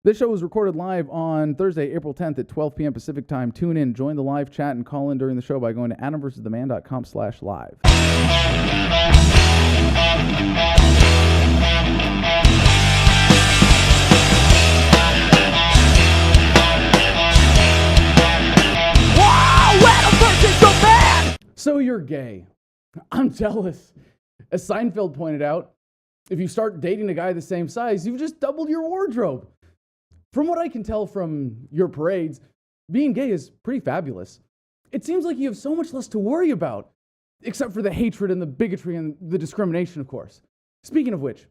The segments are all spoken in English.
This show was recorded live on Thursday, April 10th at 12 p.m. Pacific Time. Tune in, join the live chat, and call in during the show by going to adamversustheman.com/live. Wow, Adam versus the man! So you're gay. I'm jealous. As Seinfeld pointed out, if you start dating a guy the same size, you've just doubled your wardrobe. From what I can tell from your parades, being gay is pretty fabulous. It seems like you have so much less to worry about, except for the hatred and the bigotry and the discrimination, of course. Speaking of which,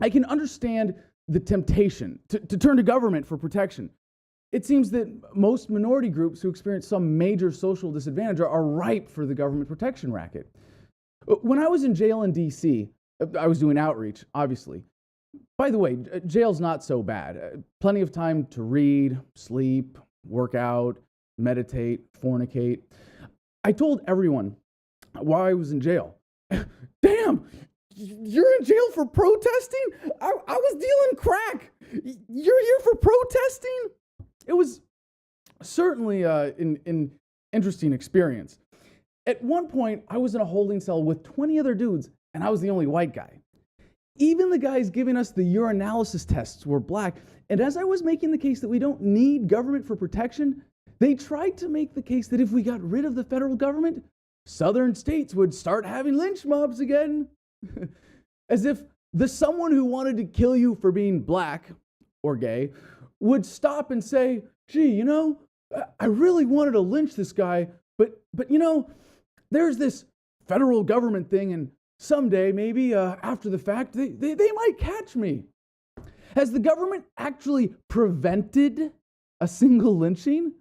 I can understand the temptation to turn to government for protection. It seems that most minority groups who experience some major social disadvantage are ripe for the government protection racket. When I was in jail in D.C., I was doing outreach, obviously. By the way, jail's not so bad. Plenty of time to read, sleep, work out, meditate, fornicate. I told everyone why I was in jail. Damn, you're in jail for protesting? I was dealing crack. You're here for protesting? It was certainly an interesting experience. At one point, I was in a holding cell with 20 other dudes, and I was the only white guy. Even the guys giving us the urinalysis tests were black. And as I was making the case that we don't need government for protection, they tried to make the case that if we got rid of the federal government, southern states would start having lynch mobs again. As if the someone who wanted to kill you for being black or gay would stop and say, gee, you know, I really wanted to lynch this guy, but you know, there's this federal government thing, and someday, maybe after the fact, they might catch me. Has the government actually prevented a single lynching?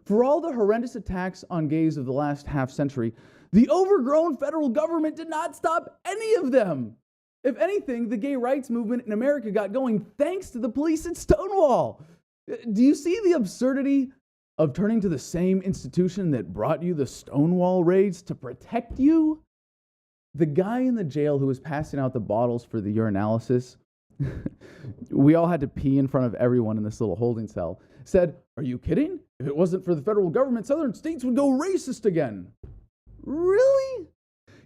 For all the horrendous attacks on gays of the last half century, the overgrown federal government did not stop any of them. If anything, the gay rights movement in America got going thanks to the police at Stonewall. Do you see the absurdity of turning to the same institution that brought you the Stonewall raids to protect you? The guy in the jail who was passing out the bottles for the urinalysis, we all had to pee in front of everyone in this little holding cell, said, are you kidding? If it wasn't for the federal government, southern states would go racist again. Really?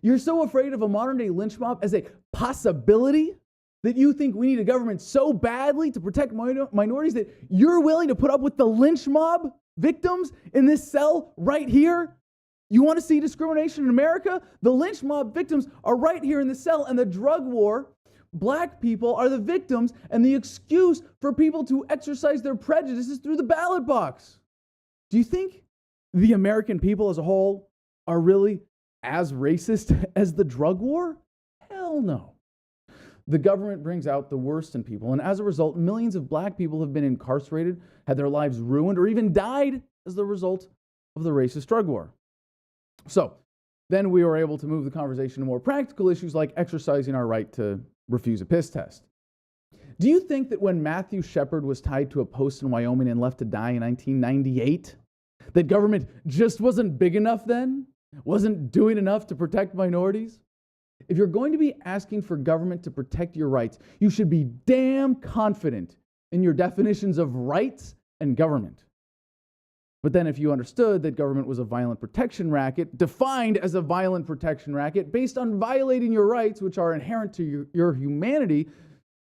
You're so afraid of a modern-day lynch mob as a possibility that you think we need a government so badly to protect minorities that you're willing to put up with the lynch mob victims in this cell right here? You want to see discrimination in America? The lynch mob victims are right here in the cell, and the drug war, black people are the victims and the excuse for people to exercise their prejudices through the ballot box. Do you think the American people as a whole are really as racist as the drug war? Hell no. The government brings out the worst in people, and as a result, millions of black people have been incarcerated, had their lives ruined, or even died as the result of the racist drug war. So then we were able to move the conversation to more practical issues like exercising our right to refuse a piss test. Do you think that when Matthew Shepard was tied to a post in Wyoming and left to die in 1998, that government just wasn't big enough then? Wasn't doing enough to protect minorities? If you're going to be asking for government to protect your rights, you should be damn confident in your definitions of rights and government. But then if you understood that government was a violent protection racket, defined as a violent protection racket based on violating your rights, which are inherent to your humanity,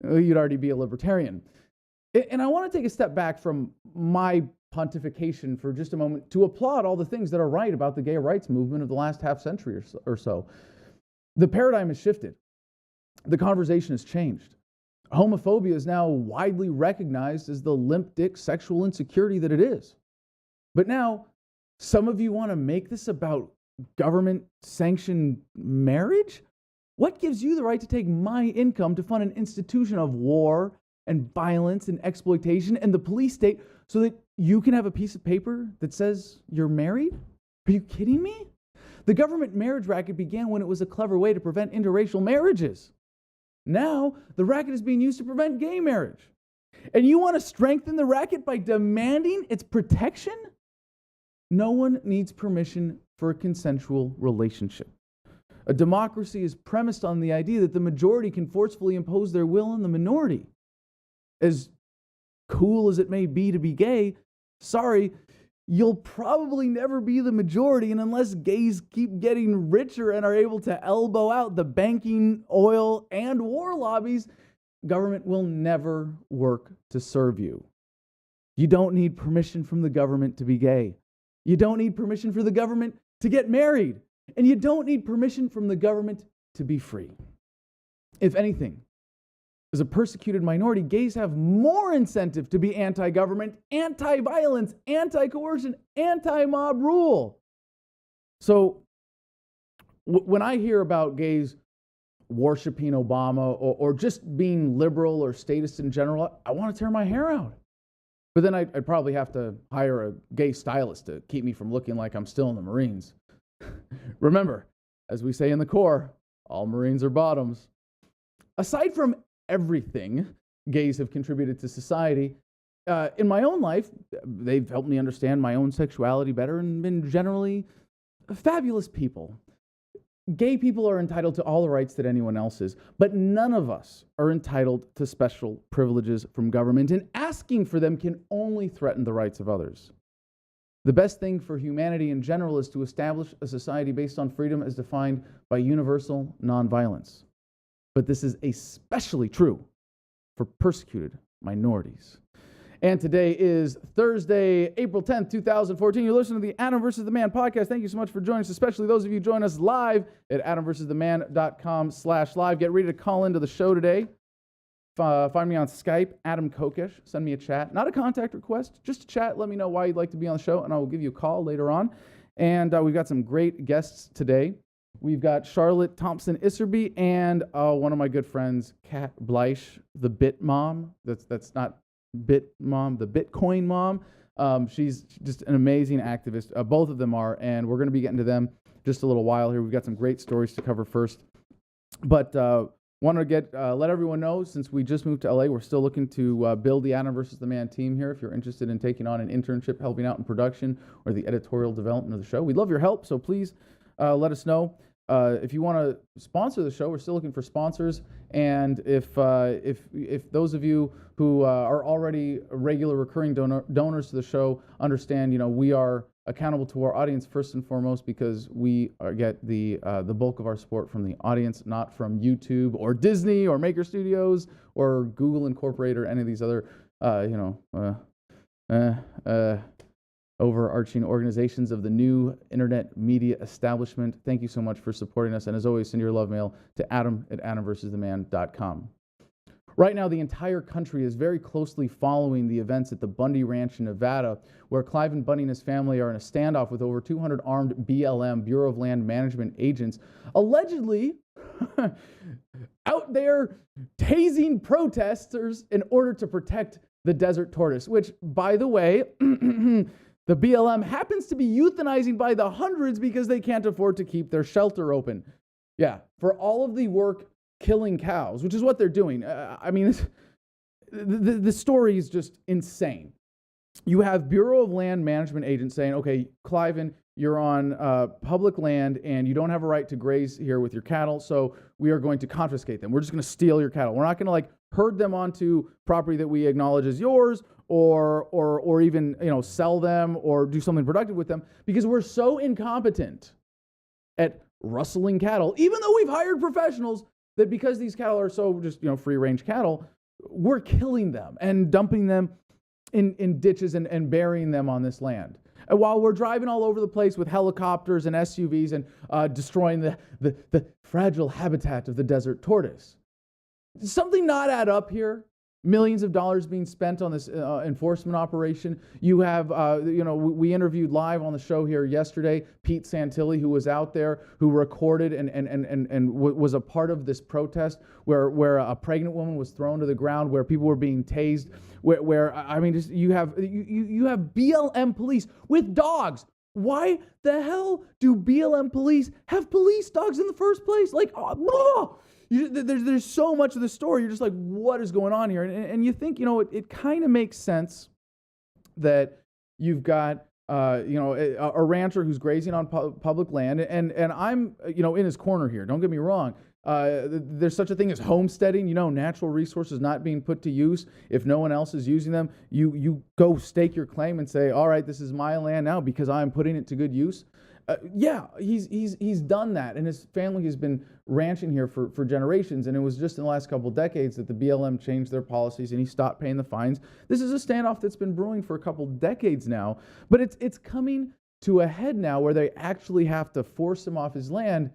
you'd already be a libertarian. And I want to take a step back from my pontification for just a moment to applaud all the things that are right about the gay rights movement of the last half century or so. The paradigm has shifted. The conversation has changed. Homophobia is now widely recognized as the limp dick sexual insecurity that it is. But now, some of you want to make this about government-sanctioned marriage? What gives you the right to take my income to fund an institution of war and violence and exploitation and the police state so that you can have a piece of paper that says you're married? Are you kidding me? The government marriage racket began when it was a clever way to prevent interracial marriages. Now, the racket is being used to prevent gay marriage. And you want to strengthen the racket by demanding its protection? No one needs permission for a consensual relationship. A democracy is premised on the idea that the majority can forcefully impose their will on the minority. As cool as it may be to be gay, sorry, you'll probably never be the majority. And unless gays keep getting richer and are able to elbow out the banking, oil, and war lobbies, government will never work to serve you. You don't need permission from the government to be gay. You don't need permission for the government to get married. And you don't need permission from the government to be free. If anything, as a persecuted minority, gays have more incentive to be anti-government, anti-violence, anti-coercion, anti-mob rule. So when I hear about gays worshiping Obama or just being liberal or statist in general, I want to tear my hair out. But then I'd probably have to hire a gay stylist to keep me from looking like I'm still in the Marines. Remember, as we say in the Corps, all Marines are bottoms. Aside from everything gays have contributed to society, in my own life, they've helped me understand my own sexuality better and been generally fabulous people. Gay people are entitled to all the rights that anyone else is, but none of us are entitled to special privileges from government, and asking for them can only threaten the rights of others. The best thing for humanity in general is to establish a society based on freedom as defined by universal nonviolence. But this is especially true for persecuted minorities. And today is Thursday, April 10th, 2014. You're listening to the Adam vs. the Man podcast. Thank you so much for joining us, especially those of you who join us live at adamversustheman.com/live. Get ready to call into the show today. Find me on Skype, Adam Kokesh. Send me a chat. Not a contact request, just a chat. Let me know why you'd like to be on the show, and I will give you a call later on. And we've got some great guests today. We've got Charlotte Thompson-Isserby and one of my good friends, Kat Bleich, the Bit Mom. That's not Bit Mom, the Bitcoin Mom. She's just an amazing activist. Both of them are, and we're going to be getting to them just a little while here. We've got some great stories to cover first. But want to let everyone know, since we just moved to LA, we're still looking to build the Adam versus the Man team here. If you're interested in taking on an internship, helping out in production, or the editorial development of the show, we'd love your help, so please let us know. If you want to sponsor the show, we're still looking for sponsors. And if those of you who are already regular recurring donors to the show understand, we are accountable to our audience first and foremost, because we get the bulk of our support from the audience, not from YouTube or Disney or Maker Studios or Google Incorporated or any of these other overarching organizations of the new internet media establishment. Thank you so much for supporting us. And as always, send your love mail to adam@adamversustheman.com. Right now, the entire country is very closely following the events at the Bundy Ranch in Nevada, where Cliven Bundy and his family are in a standoff with over 200 armed BLM, Bureau of Land Management agents, allegedly out there tasing protesters in order to protect the desert tortoise, which, by the way, the BLM happens to be euthanizing by the hundreds because they can't afford to keep their shelter open. Yeah, for all of the work killing cows, which is what they're doing. The story is just insane. You have Bureau of Land Management agents saying, okay, Cliven, you're on public land and you don't have a right to graze here with your cattle, so we are going to confiscate them. We're just going to steal your cattle. We're not going to herd them onto property that we acknowledge as yours, or even sell them or do something productive with them, because we're so incompetent at rustling cattle, even though we've hired professionals, that because these cattle are so just free range cattle, we're killing them and dumping them in ditches and burying them on this land. And while we're driving all over the place with helicopters and SUVs and destroying the fragile habitat of the desert tortoise. Does something not add up here? Millions of dollars being spent on this enforcement operation. You have, we interviewed live on the show here yesterday Pete Santilli, who was out there, who recorded and was a part of this protest where a pregnant woman was thrown to the ground, where people were being tased, you have BLM police with dogs. Why the hell do BLM police have police dogs in the first place? There's so much of the story. You're just like, what is going on here? And you think, it kind of makes sense that you've got, a rancher who's grazing on public land, and I'm, in his corner here. Don't get me wrong. There's such a thing as homesteading, natural resources not being put to use. If no one else is using them, you go stake your claim and say, all right, this is my land now because I'm putting it to good use. He's done that, and his family has been ranching here for generations, and it was just in the last couple of decades that the BLM changed their policies and he stopped paying the fines. This is a standoff that's been brewing for a couple decades now, but it's coming to a head now where they actually have to force him off his land,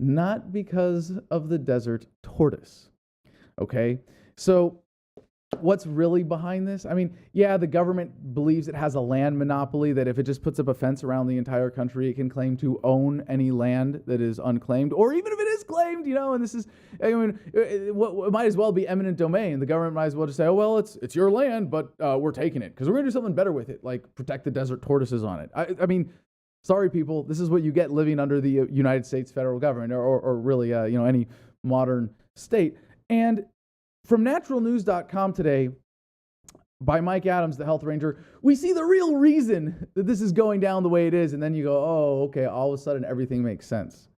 not because of the desert tortoise. Okay? So what's really behind this? I mean, yeah, the government believes it has a land monopoly, that if it just puts up a fence around the entire country, it can claim to own any land that is unclaimed, or even if it is claimed, and this is, it might as well be eminent domain. The government might as well just say, oh, well, it's your land, but we're taking it because we're going to do something better with it, like protect the desert tortoises on it. I mean, sorry, people, this is what you get living under the United States federal government, or really, any modern state. And from naturalnews.com today, by Mike Adams, the health ranger, we see the real reason that this is going down the way it is, and then you go, oh, okay, all of a sudden everything makes sense.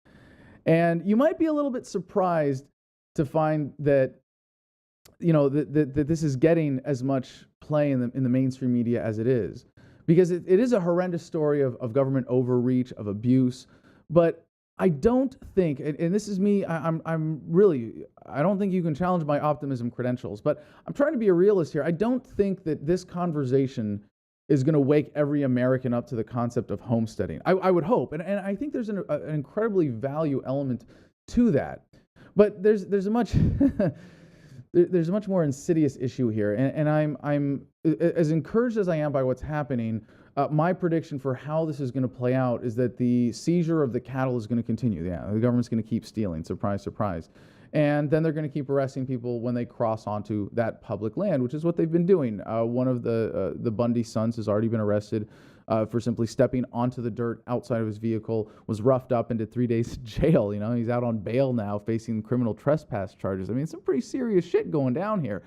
And you might be a little bit surprised to find that, that this is getting as much play in the mainstream media as it is. Because it is a horrendous story of government overreach, of abuse, but I don't think, and this is me, I don't think you can challenge my optimism credentials, but I'm trying to be a realist here. I don't think that this conversation is going to wake every American up to the concept of homesteading. I would hope, and I think there's an incredibly value element to that. But there's a much there's a much more insidious issue here, and I'm as encouraged as I am by what's happening. My prediction for how this is going to play out is that the seizure of the cattle is going to continue. Yeah, the government's going to keep stealing. Surprise, surprise. And then they're going to keep arresting people when they cross onto that public land, which is what they've been doing. One of the Bundy sons has already been arrested for simply stepping onto the dirt outside of his vehicle, was roughed up and did 3 days in jail. He's out on bail now facing criminal trespass charges. I mean, it's some pretty serious shit going down here.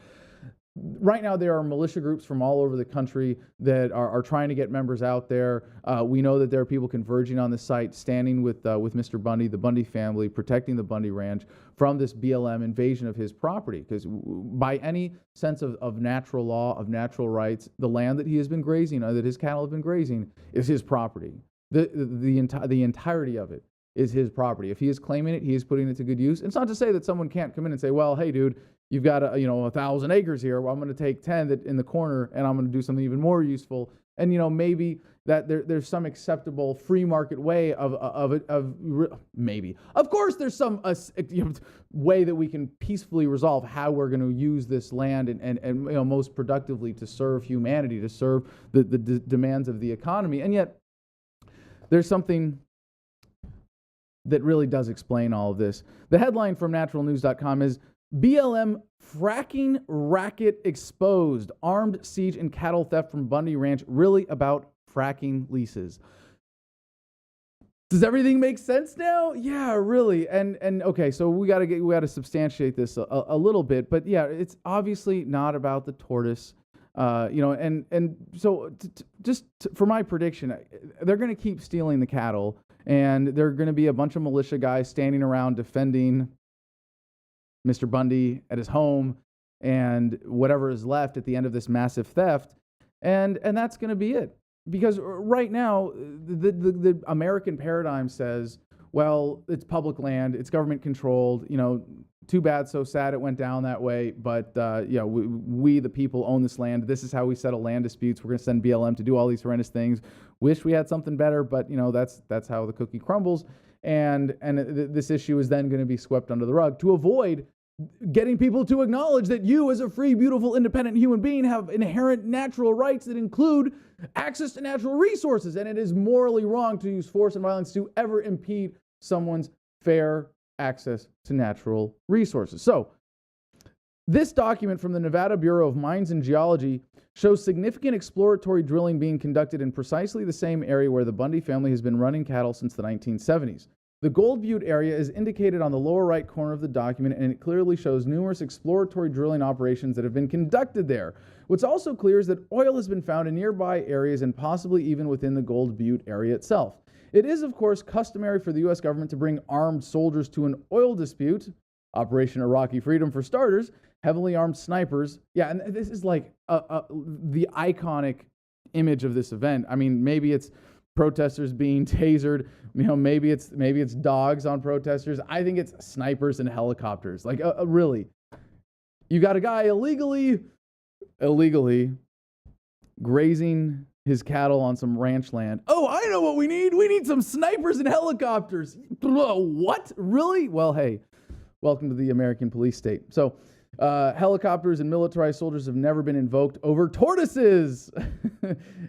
Right now, there are militia groups from all over the country that are trying to get members out there. We know that there are people converging on the site, standing with Mr. Bundy, the Bundy family, protecting the Bundy Ranch from this BLM invasion of his property. Because by any sense of natural law, of natural rights, the land that he has been grazing, that his cattle have been grazing, is his property. The entirety of it is his property. If he is claiming it, he is putting it to good use. It's not to say that someone can't come in and say, well, hey, dude, you've got 1,000 acres here. Well, I'm going to take 10 that in the corner, and I'm going to do something even more useful. And maybe that there's some acceptable free market way maybe. Of course, there's some way that we can peacefully resolve how we're going to use this land and most productively to serve humanity, to serve the demands of the economy. And yet, there's something that really does explain all of this. The headline from naturalnews.com is, BLM fracking racket exposed. Armed siege and cattle theft from Bundy Ranch really about fracking leases. Does everything make sense now? Yeah, really. And okay, so we got to substantiate this a little bit, but yeah, it's obviously not about the tortoise. And so just for my prediction, they're going to keep stealing the cattle, and there are going to be a bunch of militia guys standing around defending Mr. Bundy at his home and whatever is left at the end of this massive theft. And that's going to be it. Because right now, the American paradigm says, well, it's public land, it's government controlled, too bad, so sad it went down that way, but we the people own this land. This is how we settle land disputes. We're going to send BLM to do all these horrendous things. Wish we had something better, but that's how the cookie crumbles. And this issue is then going to be swept under the rug to avoid getting people to acknowledge that you, as a free, beautiful, independent human being, have inherent natural rights that include access to natural resources. And it is morally wrong to use force and violence to ever impede someone's fair access to natural resources. So, this document from the Nevada Bureau of Mines and Geology shows significant exploratory drilling being conducted in precisely the same area where the Bundy family has been running cattle since the 1970s. The Gold Butte area is indicated on the lower right corner of the document, and it clearly shows numerous exploratory drilling operations that have been conducted there. What's also clear is that oil has been found in nearby areas and possibly even within the Gold Butte area itself. It is, of course, customary for the U.S. government to bring armed soldiers to an oil dispute. Operation Iraqi Freedom, for starters, heavily armed snipers. Yeah, and this is like the iconic image of this event. I mean, maybe it's protesters being tasered. Maybe it's dogs on protesters. I think it's snipers and helicopters. Like, really, you got a guy illegally grazing his cattle on some ranch land. Oh, I know what we need. We need some snipers and helicopters. What? Really? Well, hey, welcome to the American police state. So, helicopters and militarized soldiers have never been invoked over tortoises.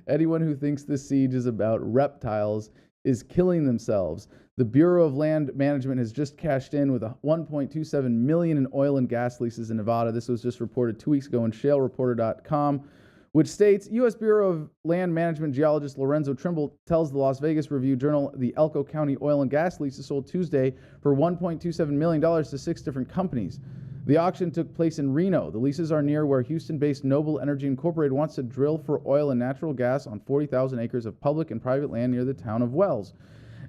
Anyone who thinks this siege is about reptiles is killing themselves. The Bureau of Land Management has just cashed in with $1.27 million in oil and gas leases in Nevada. This was just reported 2 weeks ago in shalereporter.com, which states U.S. Bureau of Land Management geologist Lorenzo Trimble tells the Las Vegas Review-Journal the Elko County oil and gas leases sold Tuesday for $1.27 million to 6 different companies. The auction took place in Reno. The leases are near where Houston-based Noble Energy Incorporated wants to drill for oil and natural gas on 40,000 acres of public and private land near the town of Wells.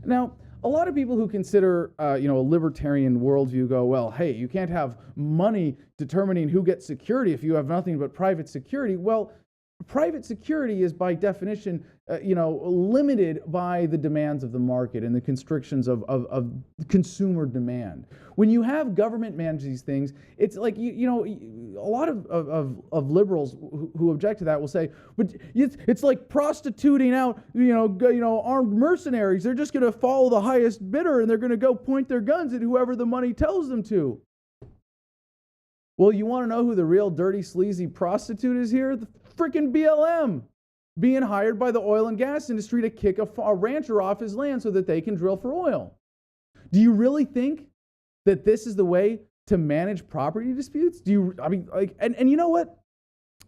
Now, a lot of people who consider, a libertarian worldview go, well, hey, you can't have money determining who gets security if you have nothing but private security. Well, private security is by definition, limited by the demands of the market and the constrictions of consumer demand. When you have government manage these things, it's like, a lot of liberals who object to that will say, but it's like prostituting out, armed mercenaries. They're just going to follow the highest bidder and they're going to go point their guns at whoever the money tells them to. Well, you want to know who the real dirty, sleazy prostitute is here? The freaking BLM, being hired by the oil and gas industry to kick a rancher off his land so that they can drill for oil. Do you really think that this is the way to manage property disputes? And you know what?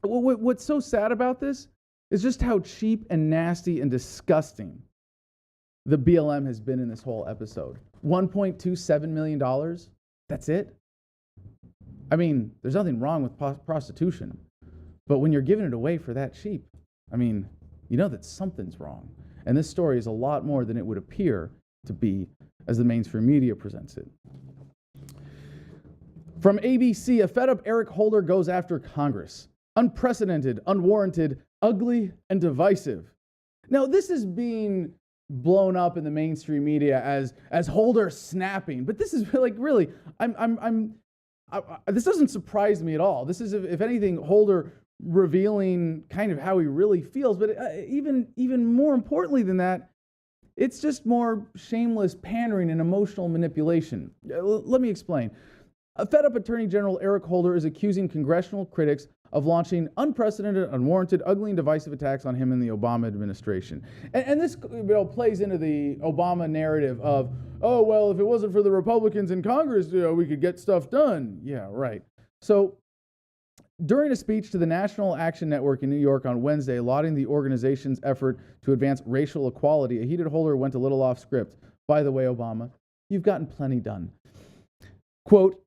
What's so sad about this is just how cheap and nasty and disgusting the BLM has been in this whole episode. $1.27 million. That's it. I mean, there's nothing wrong with prostitution, but when you're giving it away for that cheap, that something's wrong. And this story is a lot more than it would appear to be as the mainstream media presents it. From ABC, a fed-up Eric Holder goes after Congress. Unprecedented, unwarranted, ugly, and divisive. Now, this is being blown up in the mainstream media as Holder snapping, but this is like really, this doesn't surprise me at all. This is, if anything, Holder revealing kind of how he really feels. But even more importantly than that, it's just more shameless pandering and emotional manipulation. Let me explain. A fed-up Attorney General Eric Holder is accusing congressional critics of launching unprecedented, unwarranted, ugly, and divisive attacks on him in the Obama administration. And this plays into the Obama narrative of, oh, well, if it wasn't for the Republicans in Congress, we could get stuff done. Yeah, right. So during a speech to the National Action Network in New York on Wednesday, lauding the organization's effort to advance racial equality, a heated Holder went a little off script. By the way, Obama, you've gotten plenty done. Quote,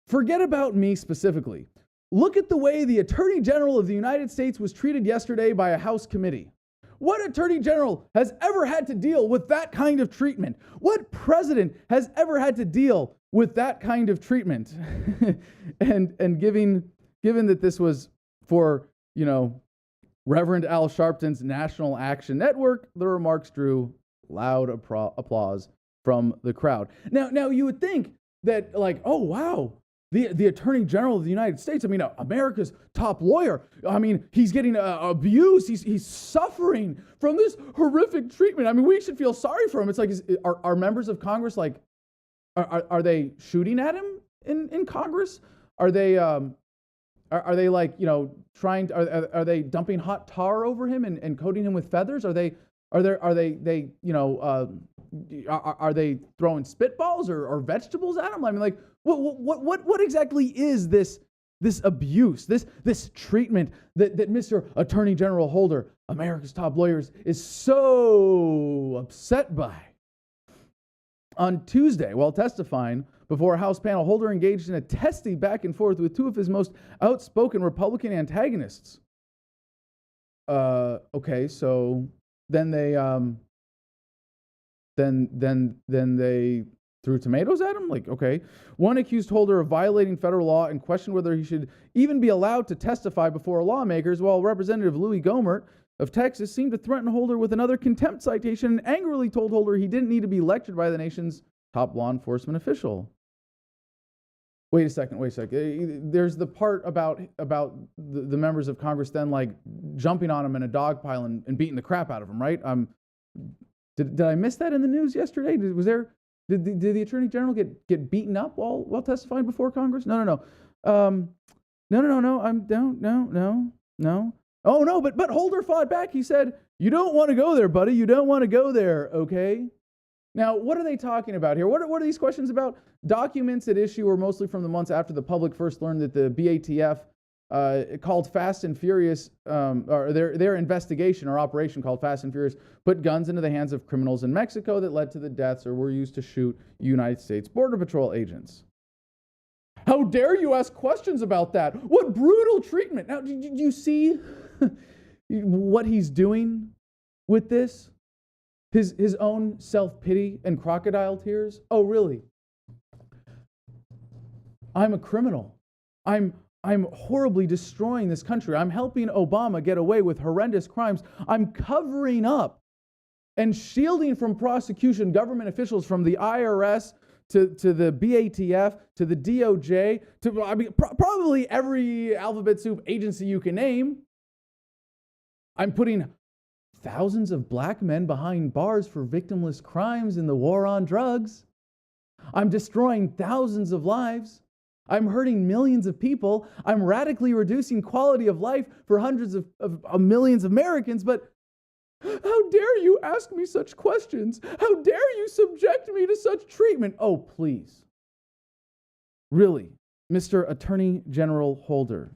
forget about me specifically. Look at the way the Attorney General of the United States was treated yesterday by a House committee. What Attorney General has ever had to deal with that kind of treatment? What president has ever had to deal with that kind of treatment? and given that this was for, Reverend Al Sharpton's National Action Network, the remarks drew loud applause from the crowd. Now you would think that, oh, wow, the Attorney General of the United States, America's top lawyer, he's getting abused. He's suffering from this horrific treatment. we should feel sorry for him. It's like, are members of Congress, are they shooting at him in Congress? Are they trying? Are they dumping hot tar over him and coating him with feathers? Are they throwing spitballs or vegetables at him? What exactly is this abuse, this treatment that Mr. Attorney General Holder, America's top lawyers, is so upset by? On Tuesday, while testifying before a House panel, Holder engaged in a testy back and forth with two of his most outspoken Republican antagonists. Okay, so then they then they threw tomatoes at him? Like, okay. One accused Holder of violating federal law and questioned whether he should even be allowed to testify before lawmakers, while Representative Louis Gohmert of Texas seemed to threaten Holder with another contempt citation and angrily told Holder he didn't need to be lectured by the nation's top law enforcement official. Wait a second. There's the part about the members of Congress then like jumping on him in a dog pile and beating the crap out of him, right? Did I miss that in the news yesterday? Did the Attorney General get beaten up while testifying before Congress? No. No. Oh no, but Holder fought back. He said, "You don't want to go there, buddy. You don't want to go there, okay?" Now, what are they talking about here? What are these questions about? Documents at issue were mostly from the months after the public first learned that the BATF called Fast and Furious, or their investigation or operation called Fast and Furious, put guns into the hands of criminals in Mexico that led to the deaths or were used to shoot United States Border Patrol agents. How dare you ask questions about that? What brutal treatment. Now, did you see what he's doing with this? His own self-pity and crocodile tears? Oh, really? I'm a criminal. I'm horribly destroying this country. I'm helping Obama get away with horrendous crimes. I'm covering up and shielding from prosecution government officials from the IRS to the BATF, to the DOJ, to probably every alphabet soup agency you can name. I'm putting thousands of black men behind bars for victimless crimes in the war on drugs. I'm destroying thousands of lives. I'm hurting millions of people. I'm radically reducing quality of life for hundreds of millions of Americans, but how dare you ask me such questions? How dare you subject me to such treatment? Oh, please. Really, Mr. Attorney General Holder.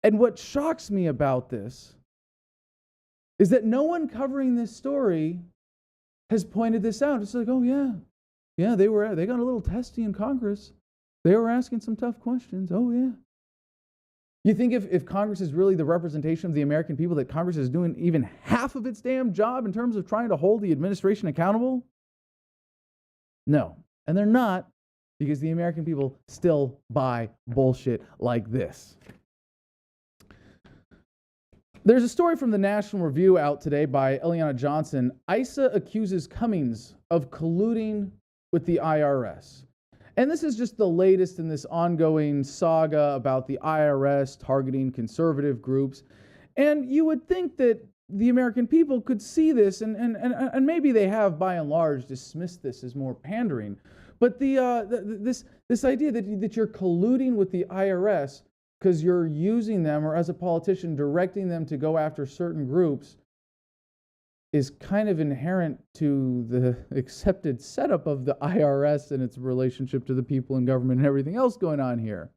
And what shocks me about this is that no one covering this story has pointed this out. It's like, oh yeah, they got a little testy in Congress. They were asking some tough questions. Oh yeah. You think if Congress is really the representation of the American people, that Congress is doing even half of its damn job in terms of trying to hold the administration accountable? No. And they're not, because the American people still buy bullshit like this. There's a story from the National Review out today by Eliana Johnson. ISA accuses Cummings of colluding with the IRS. And this is just the latest in this ongoing saga about the IRS targeting conservative groups. And you would think that the American people could see this, and maybe they have, by and large, dismissed this as more pandering. But this idea that you're colluding with the IRS because you're using them, or as a politician, directing them to go after certain groups, is kind of inherent to the accepted setup of the IRS and its relationship to the people in government and everything else going on here.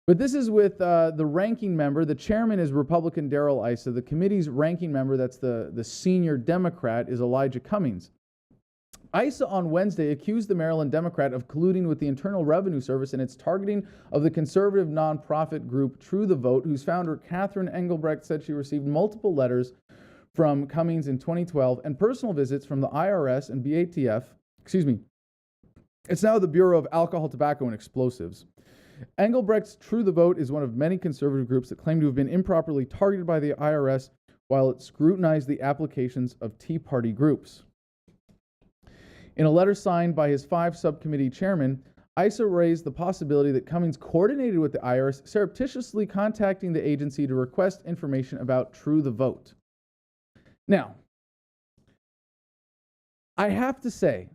But this is with the ranking member. The chairman is Republican Darrell Issa. The committee's ranking member, that's the senior Democrat, is Elijah Cummings. Issa on Wednesday accused the Maryland Democrat of colluding with the Internal Revenue Service in its targeting of the conservative nonprofit group True the Vote, whose founder Catherine Engelbrecht said she received multiple letters from Cummings in 2012 and personal visits from the IRS and BATF. It's now the Bureau of Alcohol, Tobacco, and Explosives. Engelbrecht's True the Vote is one of many conservative groups that claim to have been improperly targeted by the IRS while it scrutinized the applications of Tea Party groups. In a letter signed by his 5 subcommittee chairmen, Issa raised the possibility that Cummings coordinated with the IRS, surreptitiously contacting the agency to request information about True the Vote. Now, I have to say,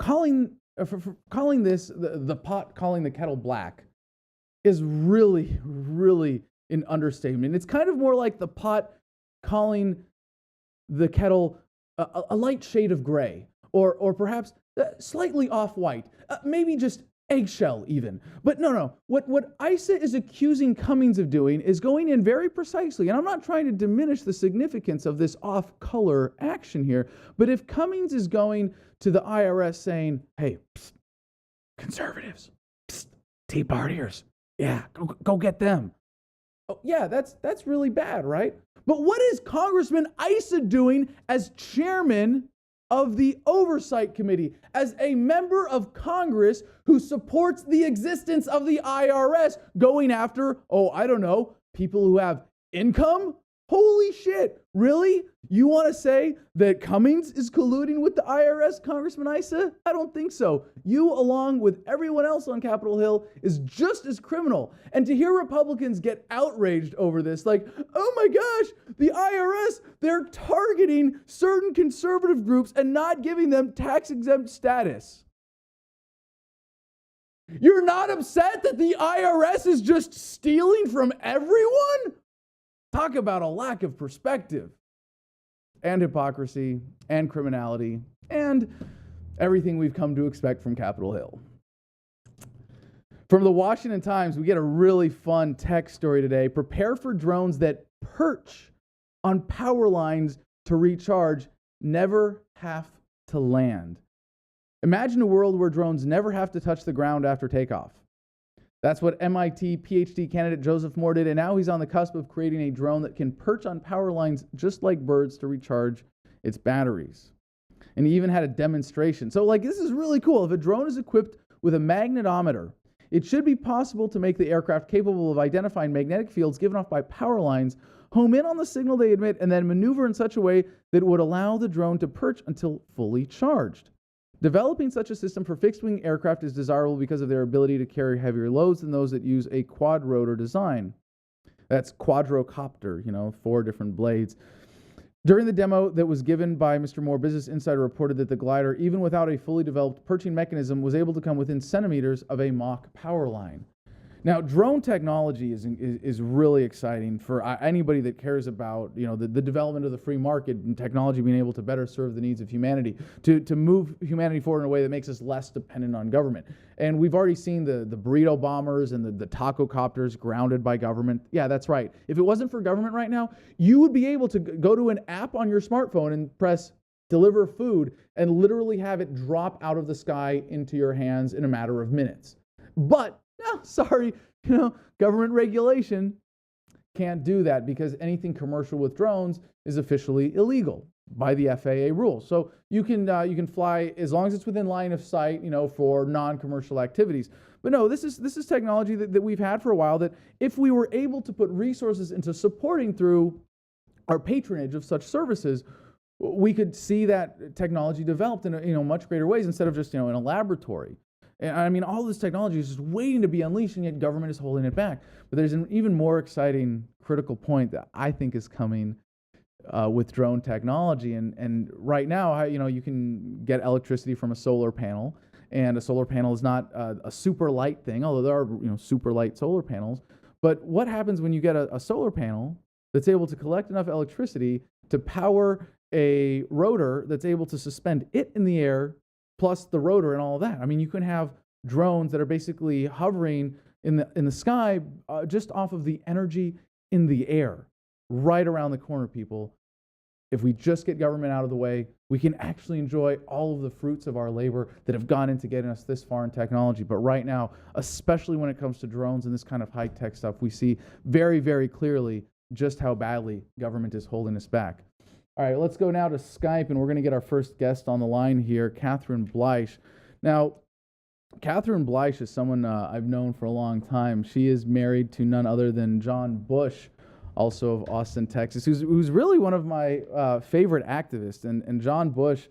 calling this the pot calling the kettle black is really, really an understatement. It's kind of more like the pot calling the kettle a light shade of gray, or perhaps slightly off-white, maybe just eggshell even. But no. What Issa is accusing Cummings of doing is going in very precisely, and I'm not trying to diminish the significance of this off-color action here, but if Cummings is going to the IRS saying, hey, psst, conservatives, psst, Tea Partiers, yeah, go get them. Oh, yeah, that's really bad, right? But what is Congressman Issa doing as chairman of the Oversight Committee, as a member of Congress who supports the existence of the IRS going after, oh, I don't know, people who have income? Holy shit, really? You want to say that Cummings is colluding with the IRS, Congressman Issa? I don't think so. You, along with everyone else on Capitol Hill, is just as criminal. And to hear Republicans get outraged over this, like, oh my gosh, the IRS, they're targeting certain conservative groups and not giving them tax-exempt status. You're not upset that the IRS is just stealing from everyone? Talk about a lack of perspective and hypocrisy and criminality and everything we've come to expect from Capitol Hill. From the Washington Times, we get a really fun tech story today. Prepare for drones that perch on power lines to recharge, never have to land. Imagine a world where drones never have to touch the ground after takeoff. That's what MIT PhD candidate Joseph Moore did, and now he's on the cusp of creating a drone that can perch on power lines just like birds to recharge its batteries. And he even had a demonstration. So, this is really cool. If a drone is equipped with a magnetometer, it should be possible to make the aircraft capable of identifying magnetic fields given off by power lines, home in on the signal they emit, and then maneuver in such a way that it would allow the drone to perch until fully charged. Developing such a system for fixed-wing aircraft is desirable because of their ability to carry heavier loads than those that use a quadrotor design. That's quadrocopter, 4 different blades. During the demo that was given by Mr. Moore, Business Insider reported that the glider, even without a fully developed perching mechanism, was able to come within centimeters of a mock power line. Now, drone technology is really exciting for anybody that cares about the development of the free market and technology being able to better serve the needs of humanity, to move humanity forward in a way that makes us less dependent on government. And we've already seen the burrito bombers and the taco copters grounded by government. Yeah, that's right. If it wasn't for government right now, you would be able to go to an app on your smartphone and press deliver food and literally have it drop out of the sky into your hands in a matter of minutes. But no, sorry, government regulation can't do that because anything commercial with drones is officially illegal by the FAA rules. So you can fly as long as it's within line of sight, for non-commercial activities. But no, this is technology that we've had for a while, that if we were able to put resources into supporting through our patronage of such services, we could see that technology developed in much greater ways instead of just in a laboratory. I mean, all this technology is just waiting to be unleashed, and yet government is holding it back. But there's an even more exciting, critical point that I think is coming with drone technology. And right now, you can get electricity from a solar panel, and a solar panel is not a super light thing, although there are super light solar panels. But what happens when you get a solar panel that's able to collect enough electricity to power a rotor that's able to suspend it in the air, plus the rotor and all of that? I mean, you can have drones that are basically hovering in the sky just off of the energy in the air, right around the corner, people. If we just get government out of the way, we can actually enjoy all of the fruits of our labor that have gone into getting us this far in technology. But right now, especially when it comes to drones and this kind of high-tech stuff, we see very, very clearly just how badly government is holding us back. All right, let's go now to Skype, and we're going to get our first guest on the line here, Catherine Bleich. Now, Catherine Bleich is someone I've known for a long time. She is married to none other than John Bush, also of Austin, Texas, who's really one of my favorite activists. And John Bush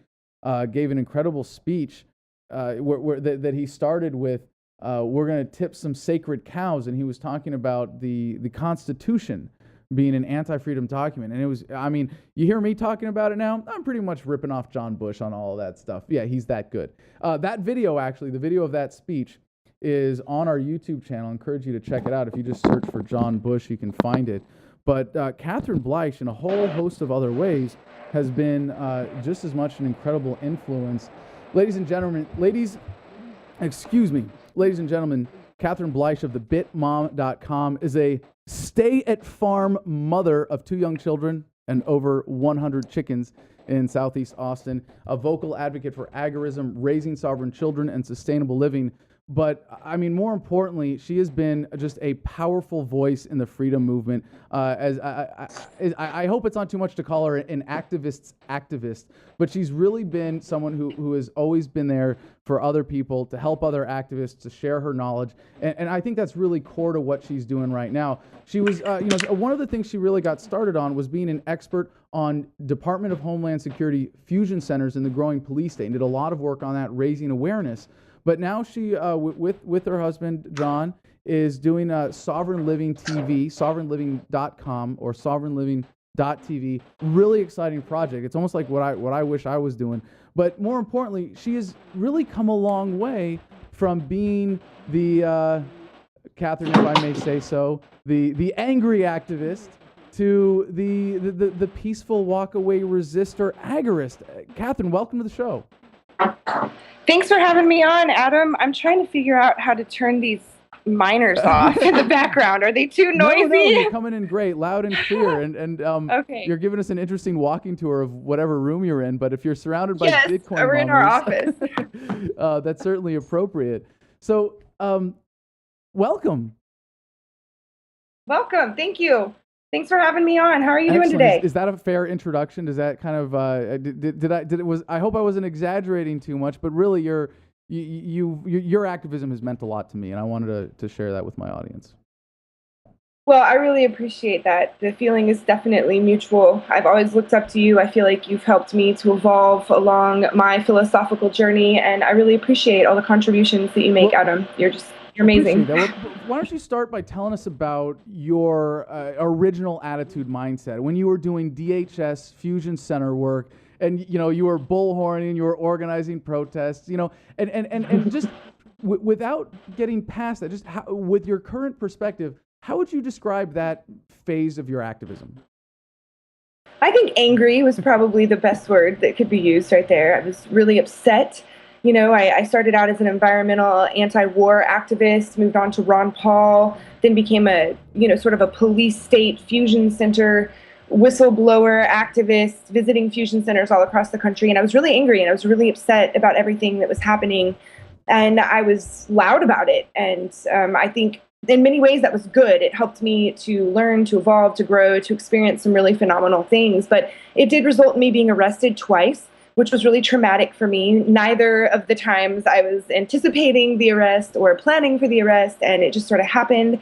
gave an incredible speech that he started with, we're going to tip some sacred cows, and he was talking about the Constitution being an anti-freedom document. And it was, you hear me talking about it now, I'm pretty much ripping off John Bush on all of that stuff. Yeah, he's that good. That video, actually, the video of that speech is on our YouTube channel. I encourage you to check it out. If you just search for John Bush, you can find it. But Catherine Bleich, in a whole host of other ways, has been just as much an incredible influence. Ladies and gentlemen, Catherine Bleich of the bitmom.com is a stay-at-farm mother of 2 young children and over 100 chickens in Southeast Austin, a vocal advocate for agorism, raising sovereign children, and sustainable living. But I mean, more importantly, she has been just a powerful voice in the freedom movement. As I hope it's not too much to call her an activist's activist, but she's really been someone who has always been there for other people, to help other activists, to share her knowledge. And I think that's really core to what she's doing right now. She was, one of the things she really got started on was being an expert on Department of Homeland Security fusion centers in the growing police state, and did a lot of work on that, raising awareness. But now she, with her husband, John, is doing Sovereign Living TV, sovereignliving.com or sovereignliving.tv. Really exciting project. It's almost like what I wish I was doing. But more importantly, she has really come a long way from being the, Catherine, if I may say so, the angry activist to the peaceful walk-away resistor agorist. Catherine, welcome to the show. Thanks for having me on, Adam. I'm trying to figure out how to turn these miners off in the background. Are they too noisy? No, you're coming in great, loud and clear, and okay. You're giving us an interesting walking tour of whatever room you're in. But if you're surrounded by Bitcoin we're in our office. That's certainly appropriate. So, welcome. Welcome. Thank you. Thanks for having me on. How are you Excellent. doing today? Is that a fair introduction? Does that kind of I hope I wasn't exaggerating too much, but really your activism has meant a lot to me, and I wanted to share that with my audience. Well, I really appreciate that. The feeling is definitely mutual. I've always looked up to you. I feel like you've helped me to evolve along my philosophical journey, and I really appreciate all the contributions that you make, Adam. You're amazing. Well, why don't you start by telling us about your original attitude mindset when you were doing DHS Fusion Center work, and you were bullhorning, you were organizing protests, and just without getting past that, just with your current perspective, how would you describe that phase of your activism? I think angry was probably the best word that could be used right there. I was really upset. I started out as an environmental anti-war activist, moved on to Ron Paul, then became a, sort of a police state fusion center whistleblower activist, visiting fusion centers all across the country. And I was really angry and I was really upset about everything that was happening. And I was loud about it. And I think in many ways that was good. It helped me to learn, to evolve, to grow, to experience some really phenomenal things. But it did result in me being arrested twice, which was really traumatic for me. Neither of the times I was anticipating the arrest or planning for the arrest, and it just sort of happened.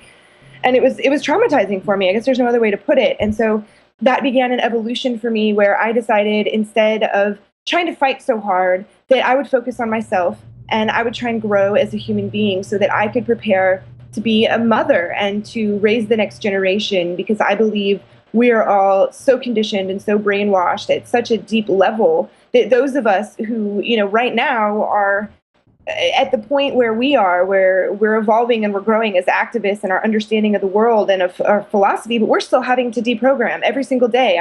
And it was traumatizing for me. I guess there's no other way to put it. And so that began an evolution for me where I decided, instead of trying to fight so hard, that I would focus on myself and I would try and grow as a human being so that I could prepare to be a mother and to raise the next generation, because I believe we are all so conditioned and so brainwashed at such a deep level that those of us who, right now are at the point where we are, where we're evolving and we're growing as activists and our understanding of the world and of our philosophy, but we're still having to deprogram every single day.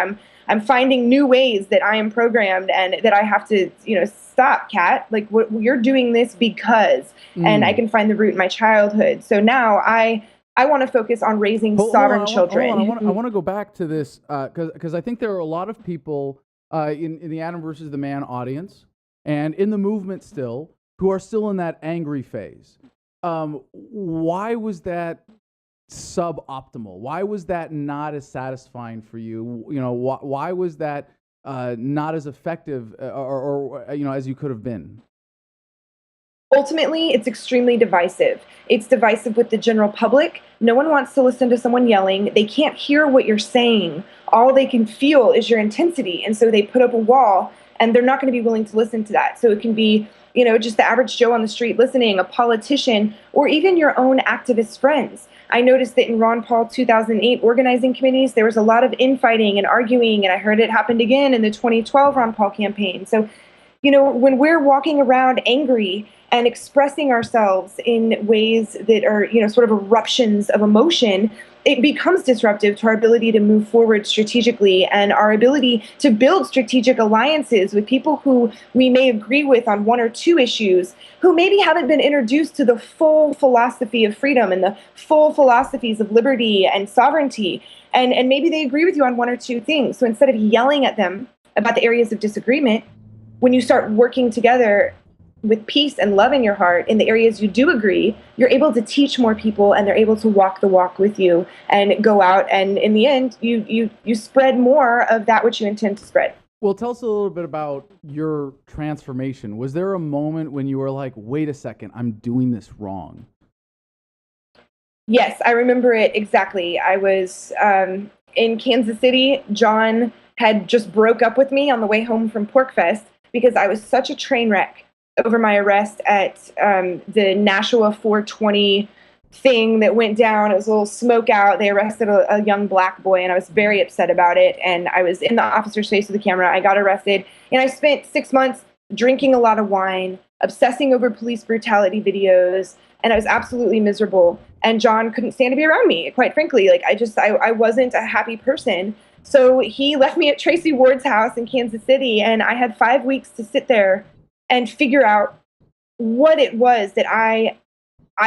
I'm finding new ways that I am programmed and that I have to, stop, Kat. Like, you're doing this because, and I can find the root in my childhood. So now I want to focus on raising sovereign children. I want to go back to this because I think there are a lot of people in the Adam versus the Man audience and in the movement still who are still in that angry phase. Why was that suboptimal? Why was that not as satisfying for you? Why was that not as effective or as you could have been? Ultimately, it's extremely divisive. It's divisive with the general public. No one wants to listen to someone yelling. They can't hear what you're saying. All they can feel is your intensity. And so they put up a wall, and they're not going to be willing to listen to that. So it can be, just the average Joe on the street listening, a politician, or even your own activist friends. I noticed that in Ron Paul 2008 organizing committees, there was a lot of infighting and arguing, and I heard it happened again in the 2012 Ron Paul campaign. So, when we're walking around angry and expressing ourselves in ways that are, sort of eruptions of emotion, it becomes disruptive to our ability to move forward strategically and our ability to build strategic alliances with people who we may agree with on one or two issues, who maybe haven't been introduced to the full philosophy of freedom and the full philosophies of liberty and sovereignty. And maybe they agree with you on one or two things. So instead of yelling at them about the areas of disagreement, when you start working together with peace and love in your heart in the areas you do agree, you're able to teach more people, and they're able to walk the walk with you and go out, and in the end you spread more of that which you intend to spread. Well, tell us a little bit about your transformation. Was there a moment when you were like, wait a second, I'm doing this wrong? Yes, I remember it exactly. I was in Kansas City. John had just broke up with me on the way home from PorkFest because I was such a train wreck over my arrest at the Nashua 420 thing that went down. It was a little smoke out. They arrested a young black boy, and I was very upset about it. And I was in the officer's face with the camera. I got arrested, and I spent 6 months drinking a lot of wine, obsessing over police brutality videos, and I was absolutely miserable. And John couldn't stand to be around me, quite frankly. Like, I wasn't a happy person. So he left me at Tracy Ward's house in Kansas City, and I had 5 weeks to sit there and figure out what it was that I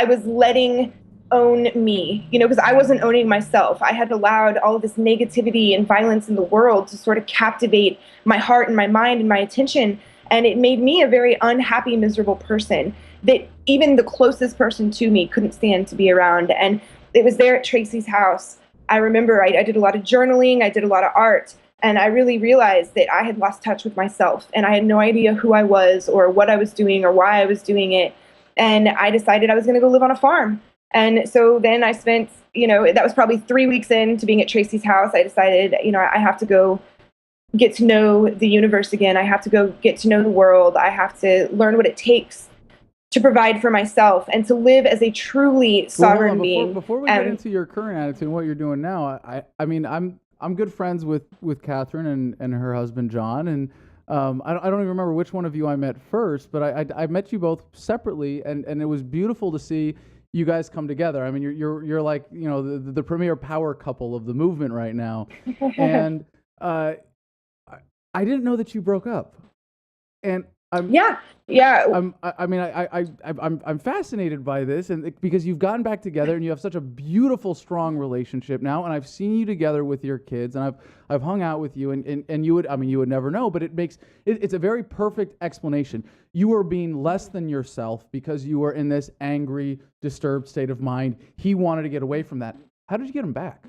was letting own me, because I wasn't owning myself. I had allowed all of this negativity and violence in the world to sort of captivate my heart and my mind and my attention. And it made me a very unhappy, miserable person that even the closest person to me couldn't stand to be around. And it was there at Tracy's house. I remember I did a lot of journaling, I did a lot of art, and I really realized that I had lost touch with myself, and I had no idea who I was or what I was doing or why I was doing it. And I decided I was going to go live on a farm. And so then I spent, that was probably 3 weeks into being at Tracy's house. I decided, I have to go get to know the universe again. I have to go get to know the world. I have to learn what it takes to provide for myself and to live as a truly sovereign being. Before we get into your current attitude and what you're doing now, I mean, I'm good friends with Catherine and her husband John, and I don't even remember which one of you I met first, but I met you both separately, and it was beautiful to see you guys come together. I mean, you're like, the premier power couple of the movement right now, and I didn't know that you broke up, and I'm fascinated by this, and because you've gotten back together and you have such a beautiful, strong relationship now, and I've seen you together with your kids, and I've hung out with you, and you would never know, but it's a very perfect explanation. You were being less than yourself because you were in this angry, disturbed state of mind. He wanted to get away from that. How did you get him back?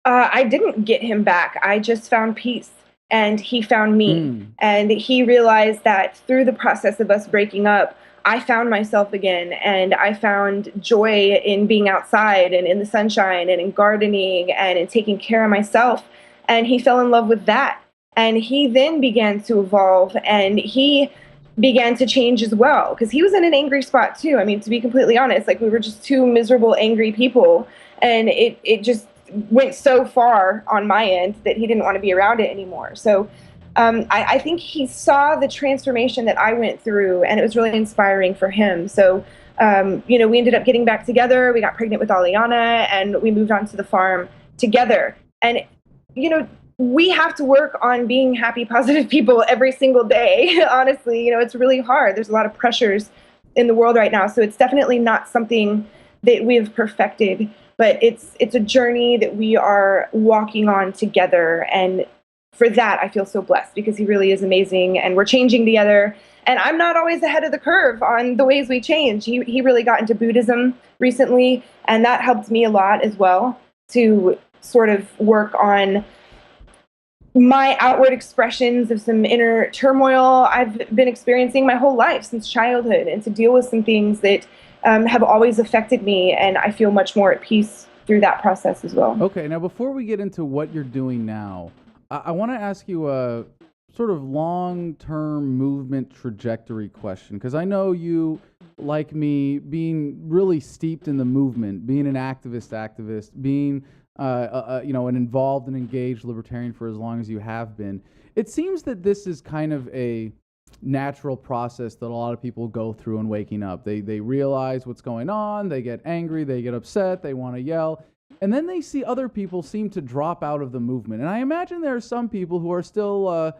I didn't get him back. I just found peace. And he found me. And he realized that through the process of us breaking up, I found myself again. And I found joy in being outside and in the sunshine and in gardening and in taking care of myself. And he fell in love with that. And he then began to evolve, and he began to change as well, because he was in an angry spot too. I mean, to be completely honest, like, we were just two miserable, angry people. And it just went so far on my end that he didn't want to be around it anymore. So I think he saw the transformation that I went through, and it was really inspiring for him. So, we ended up getting back together. We got pregnant with Aliana, and we moved on to the farm together. And, we have to work on being happy, positive people every single day. Honestly, it's really hard. There's a lot of pressures in the world right now. So it's definitely not something that we have perfected. But it's a journey that we are walking on together. And for that, I feel so blessed, because he really is amazing, and we're changing together. And I'm not always ahead of the curve on the ways we change. He really got into Buddhism recently, and that helped me a lot as well to sort of work on my outward expressions of some inner turmoil I've been experiencing my whole life since childhood, and to deal with some things that have always affected me, and I feel much more at peace through that process as well. Okay, now before we get into what you're doing now, I want to ask you a sort of long-term movement trajectory question, because I know you, like me, being really steeped in the movement, being an activist, being an involved and engaged libertarian for as long as you have been. It seems that this is kind of a natural process that a lot of people go through in waking up. They realize what's going on, they get angry, they get upset, they want to yell, and then they see other people seem to drop out of the movement. And I imagine there are some people who are still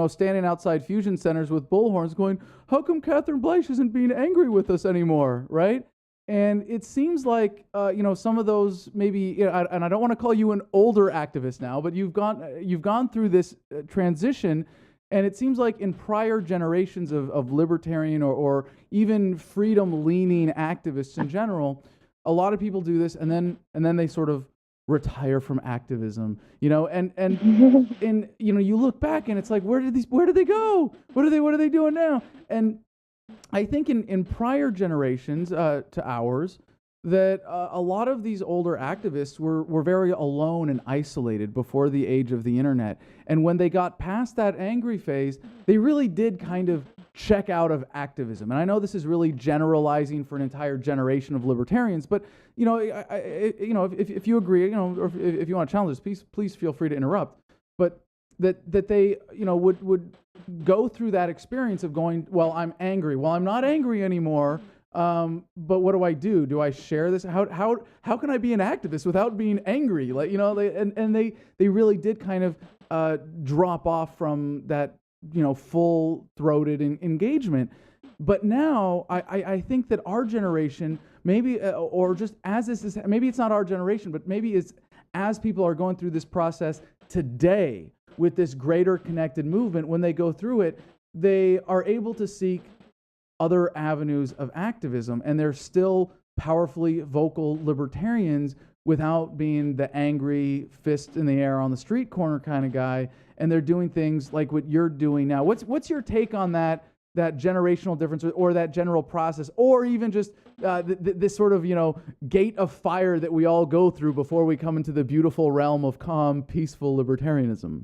standing outside fusion centers with bullhorns going, how come Catherine Bleish isn't being angry with us anymore, right? And it seems like, some of those maybe, and I don't want to call you an older activist now, but you've gone through this transition, And it seems like in prior generations of libertarian or even freedom-leaning activists in general, a lot of people do this, and then they sort of retire from activism, and you look back and it's like, where did they go? What are they doing now? And I think in prior generations to ours, that a lot of these older activists were very alone and isolated before the age of the internet. And when they got past that angry phase, they really did kind of check out of activism. And I know this is really generalizing for an entire generation of libertarians, but if you agree, or if you want to challenge this, please feel free to interrupt. But that they would go through that experience of going, well, I'm angry. Well, I'm not angry anymore. But what do? Do I share this? How can I be an activist without being angry? They really did kind of drop off from that full-throated engagement. But now I think that our generation, maybe or just as this is, maybe it's not our generation, but maybe it's as people are going through this process today with this greater connected movement, when they go through it, they are able to seek other avenues of activism, and they're still powerfully vocal libertarians without being the angry fist in the air on the street corner kind of guy. And they're doing things like what you're doing now. What's your take on that generational difference, or that general process, or even just this sort of gate of fire that we all go through before we come into the beautiful realm of calm, peaceful libertarianism?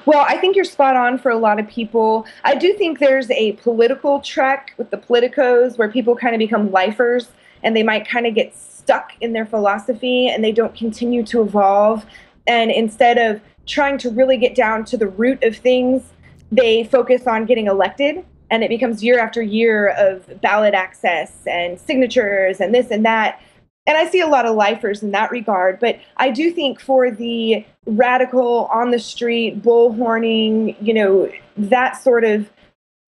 Well, I think you're spot on for a lot of people. I do think there's a political trek with the politicos where people kind of become lifers, and they might kind of get stuck in their philosophy and they don't continue to evolve. And instead of trying to really get down to the root of things, they focus on getting elected, and it becomes year after year of ballot access and signatures and this and that. And I see a lot of lifers in that regard. But I do think for the radical, on the street, bullhorning, that sort of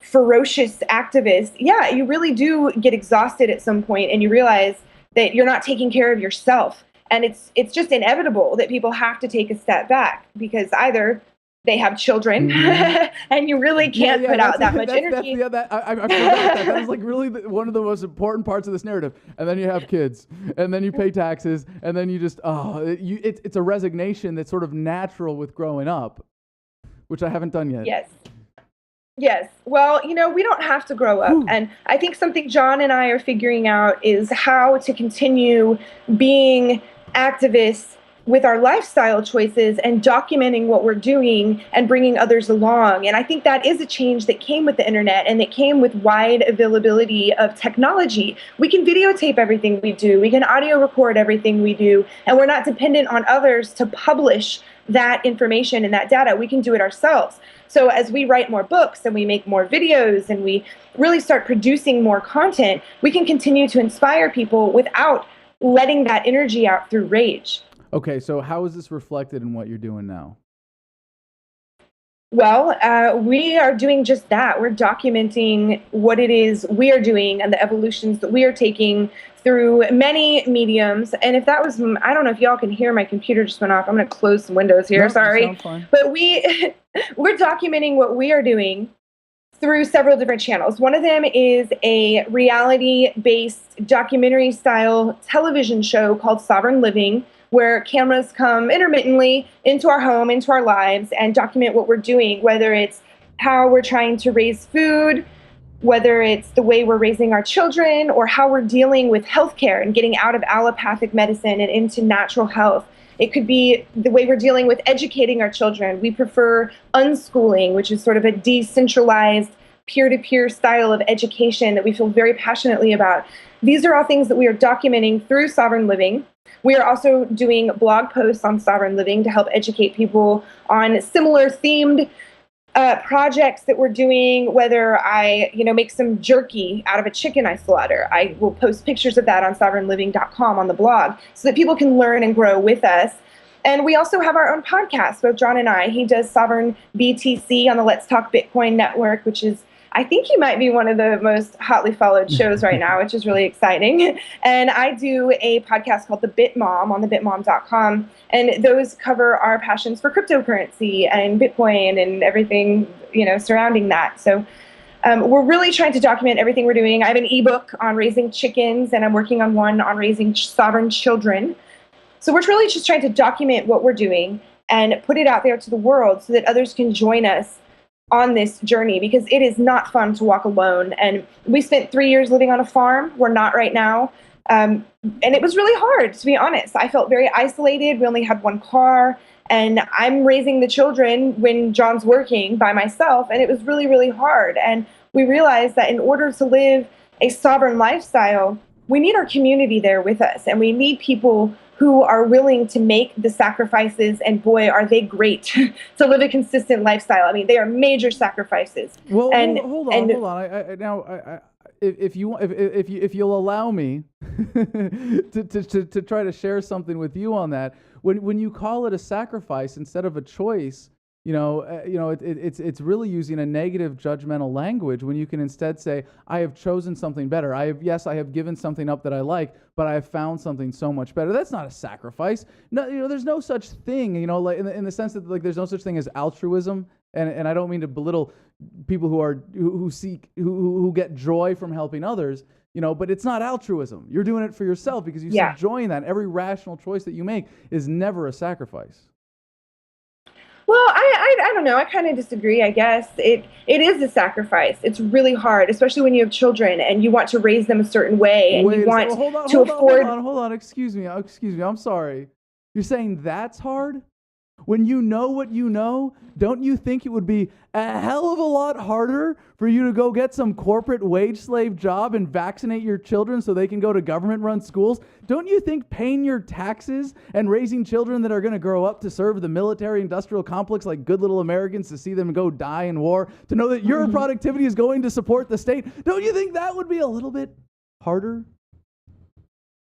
ferocious activist, yeah, you really do get exhausted at some point, and you realize that you're not taking care of yourself. And it's just inevitable that people have to take a step back, because either they have children, and you really can't put out that much energy. I forgot that. That is like really one of the most important parts of this narrative. And then you have kids, and then you pay taxes, and then you just it's a resignation that's sort of natural with growing up, which I haven't done yet. Yes. Well, we don't have to grow up. And I think something John and I are figuring out is how to continue being activists with our lifestyle choices and documenting what we're doing and bringing others along. And I think that is a change that came with the internet, and it came with wide availability of technology. We can videotape everything we do. We can audio record everything we do. And we're not dependent on others to publish that information and that data. We can do it ourselves. So as we write more books and we make more videos and we really start producing more content, we can continue to inspire people without letting that energy out through rage. Okay, so how is this reflected in what you're doing now? Well, we are doing just that. We're documenting what it is we are doing and the evolutions that we are taking through many mediums. And if that was, I don't know if y'all can hear, my computer just went off. I'm going to close some windows here. No, sorry. But we're documenting what we are doing through several different channels. One of them is a reality-based documentary-style television show called Sovereign Living, where cameras come intermittently into our home, into our lives, and document what we're doing, whether it's how we're trying to raise food, whether it's the way we're raising our children, or how we're dealing with healthcare and getting out of allopathic medicine and into natural health. It could be the way we're dealing with educating our children. We prefer unschooling, which is sort of a decentralized, peer-to-peer style of education that we feel very passionately about. These are all things that we are documenting through Sovereign Living. We are also doing blog posts on Sovereign Living to help educate people on similar themed projects that we're doing, whether I make some jerky out of a chicken I slaughter. I will post pictures of that on sovereignliving.com on the blog so that people can learn and grow with us. And we also have our own podcast, both John and I. He does Sovereign BTC on the Let's Talk Bitcoin network, which is I think you might be one of the most hotly followed shows right now, which is really exciting. And I do a podcast called The Bit Mom on thebitmom.com. And those cover our passions for cryptocurrency and Bitcoin and everything, surrounding that. So we're really trying to document everything we're doing. I have an ebook on raising chickens, and I'm working on one on raising sovereign children. So we're really just trying to document what we're doing and put it out there to the world so that others can join us on this journey, because it is not fun to walk alone. And we spent 3 years living on a farm. We're not right now. And it was really hard, to be honest. I felt very isolated. We only had one car, and I'm raising the children when John's working by myself. And it was really, really hard. And we realized that in order to live a sovereign lifestyle, we need our community there with us, and we need people who are willing to make the sacrifices, and boy, are they great to live a consistent lifestyle. I mean, they are major sacrifices. Well, hold on. If you'll allow me to try to share something with you on that, when you call it a sacrifice instead of a choice, it's really using a negative judgmental language when you can instead say, I have chosen something better. I have given something up that I like, but I have found something so much better. That's not a sacrifice. No, there's no such thing, like in the sense that, like, there's no such thing as altruism. And I don't mean to belittle people who get joy from helping others, but it's not altruism. You're doing it for yourself because you see joy in that. Every rational choice that you make is never a sacrifice. Well, I don't know. I kind of disagree, I guess. It is a sacrifice. It's really hard, especially when you have children and you want to raise them a certain way, and you want to afford... Hold on. Excuse me. I'm sorry. You're saying that's hard? When you know what you know, don't you think it would be a hell of a lot harder for you to go get some corporate wage slave job and vaccinate your children so they can go to government-run schools? Don't you think paying your taxes and raising children that are going to grow up to serve the military-industrial complex like good little Americans, to see them go die in war, to know that your productivity is going to support the state, don't you think that would be a little bit harder?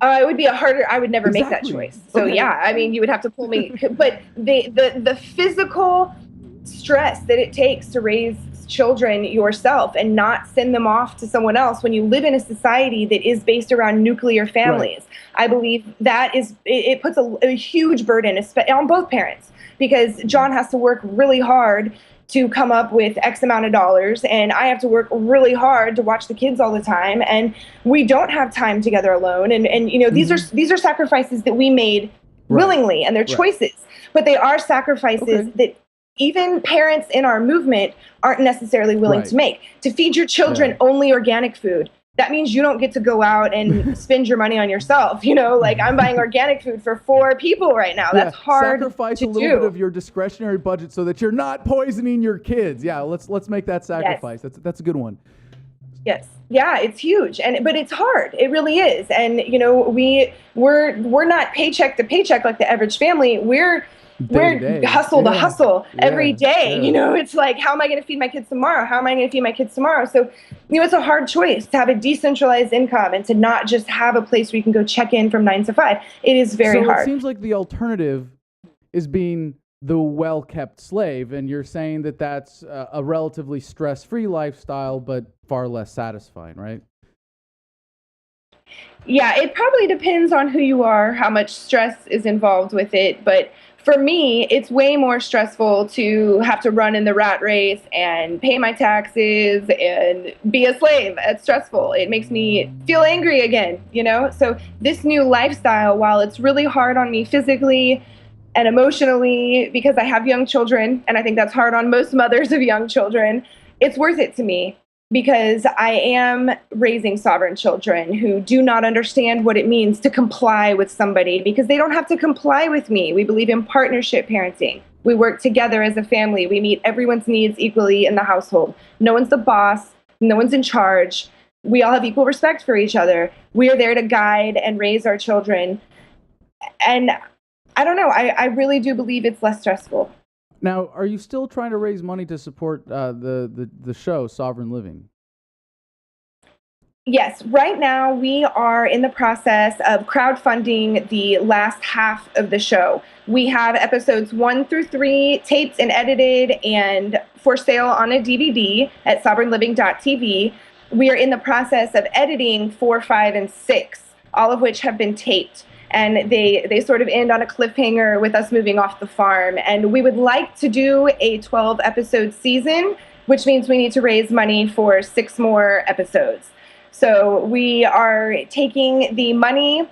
It would be I would never make that choice. So yeah, I mean, you would have to pull me. But the physical stress that it takes to raise children yourself and not send them off to someone else when you live in a society that is based around nuclear families, right. I believe that it puts a huge burden on both parents, because John has to work really hard to come up with X amount of dollars, and I have to work really hard to watch the kids all the time, and we don't have time together alone. And these are sacrifices that we made willingly, and they're choices, but they are sacrifices that even parents in our movement aren't necessarily willing to make. To feed your children only organic food, that means you don't get to go out and spend your money on yourself. Like, I'm buying organic food for 4 people right now. That's hard sacrifice to a little bit of your discretionary budget so that you're not poisoning your kids. Yeah, let's make that sacrifice. Yes. That's a good one. Yes. Yeah, it's huge. But it's hard. It really is. And we're not paycheck to paycheck like the average family. We're hustle to hustle every day. It's like, how am I going to feed my kids tomorrow? How am I going to feed my kids tomorrow? So, it's a hard choice to have a decentralized income and to not just have a place where you can go check in from 9 to 5. It is very hard. So it seems like the alternative is being the well-kept slave, and you're saying that that's a relatively stress-free lifestyle, but far less satisfying, right? Yeah, it probably depends on who you are, how much stress is involved with it, but for me, it's way more stressful to have to run in the rat race and pay my taxes and be a slave. It's stressful. It makes me feel angry again, So this new lifestyle, while it's really hard on me physically and emotionally because I have young children, and I think that's hard on most mothers of young children, it's worth it to me, because I am raising sovereign children who do not understand what it means to comply with somebody, because they don't have to comply with me. We believe in partnership parenting. We work together as a family. We meet everyone's needs equally in the household. No one's the boss. No one's in charge. We all have equal respect for each other. We are there to guide and raise our children. And I don't know. I really do believe it's less stressful. Now, are you still trying to raise money to support the show, Sovereign Living? Yes. Right now, we are in the process of crowdfunding the last half of the show. We have episodes 1 through 3 taped and edited and for sale on a DVD at sovereignliving.tv. We are in the process of editing 4, 5, and 6, all of which have been taped. And they sort of end on a cliffhanger with us moving off the farm. And we would like to do a 12-episode season, which means we need to raise money for 6 more episodes. So we are taking the money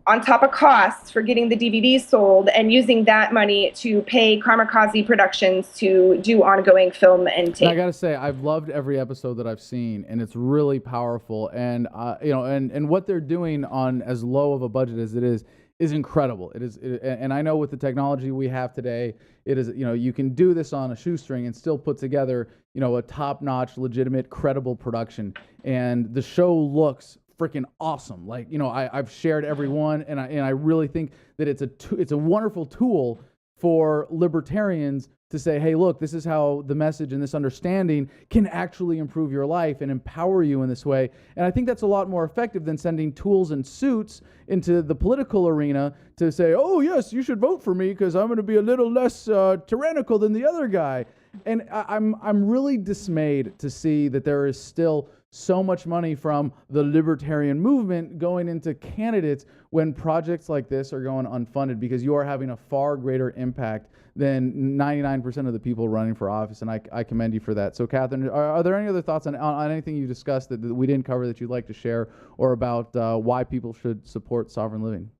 on top of costs for getting the DVDs sold and using that money to pay Kamikaze Productions to do ongoing film and tape. And I gotta say, I've loved every episode that I've seen, and it's really powerful. And and what they're doing on as low of a budget as it is incredible. And I know with the technology we have today, it is, you can do this on a shoestring and still put together, a top-notch, legitimate, credible production. And the show looks freaking awesome. Like, I've shared every one, and I really think that it's a wonderful tool for libertarians to say, hey, look, this is how the message and this understanding can actually improve your life and empower you in this way. And I think that's a lot more effective than sending tools and suits into the political arena to say, oh, yes, you should vote for me because I'm going to be a little less tyrannical than the other guy. And I'm really dismayed to see that there is still so much money from the libertarian movement going into candidates when projects like this are going unfunded, because you are having a far greater impact than 99% of the people running for office, and I commend you for that. So, Catherine, are there any other thoughts on anything you discussed that we didn't cover that you'd like to share, or about why people should support Sovereign Living?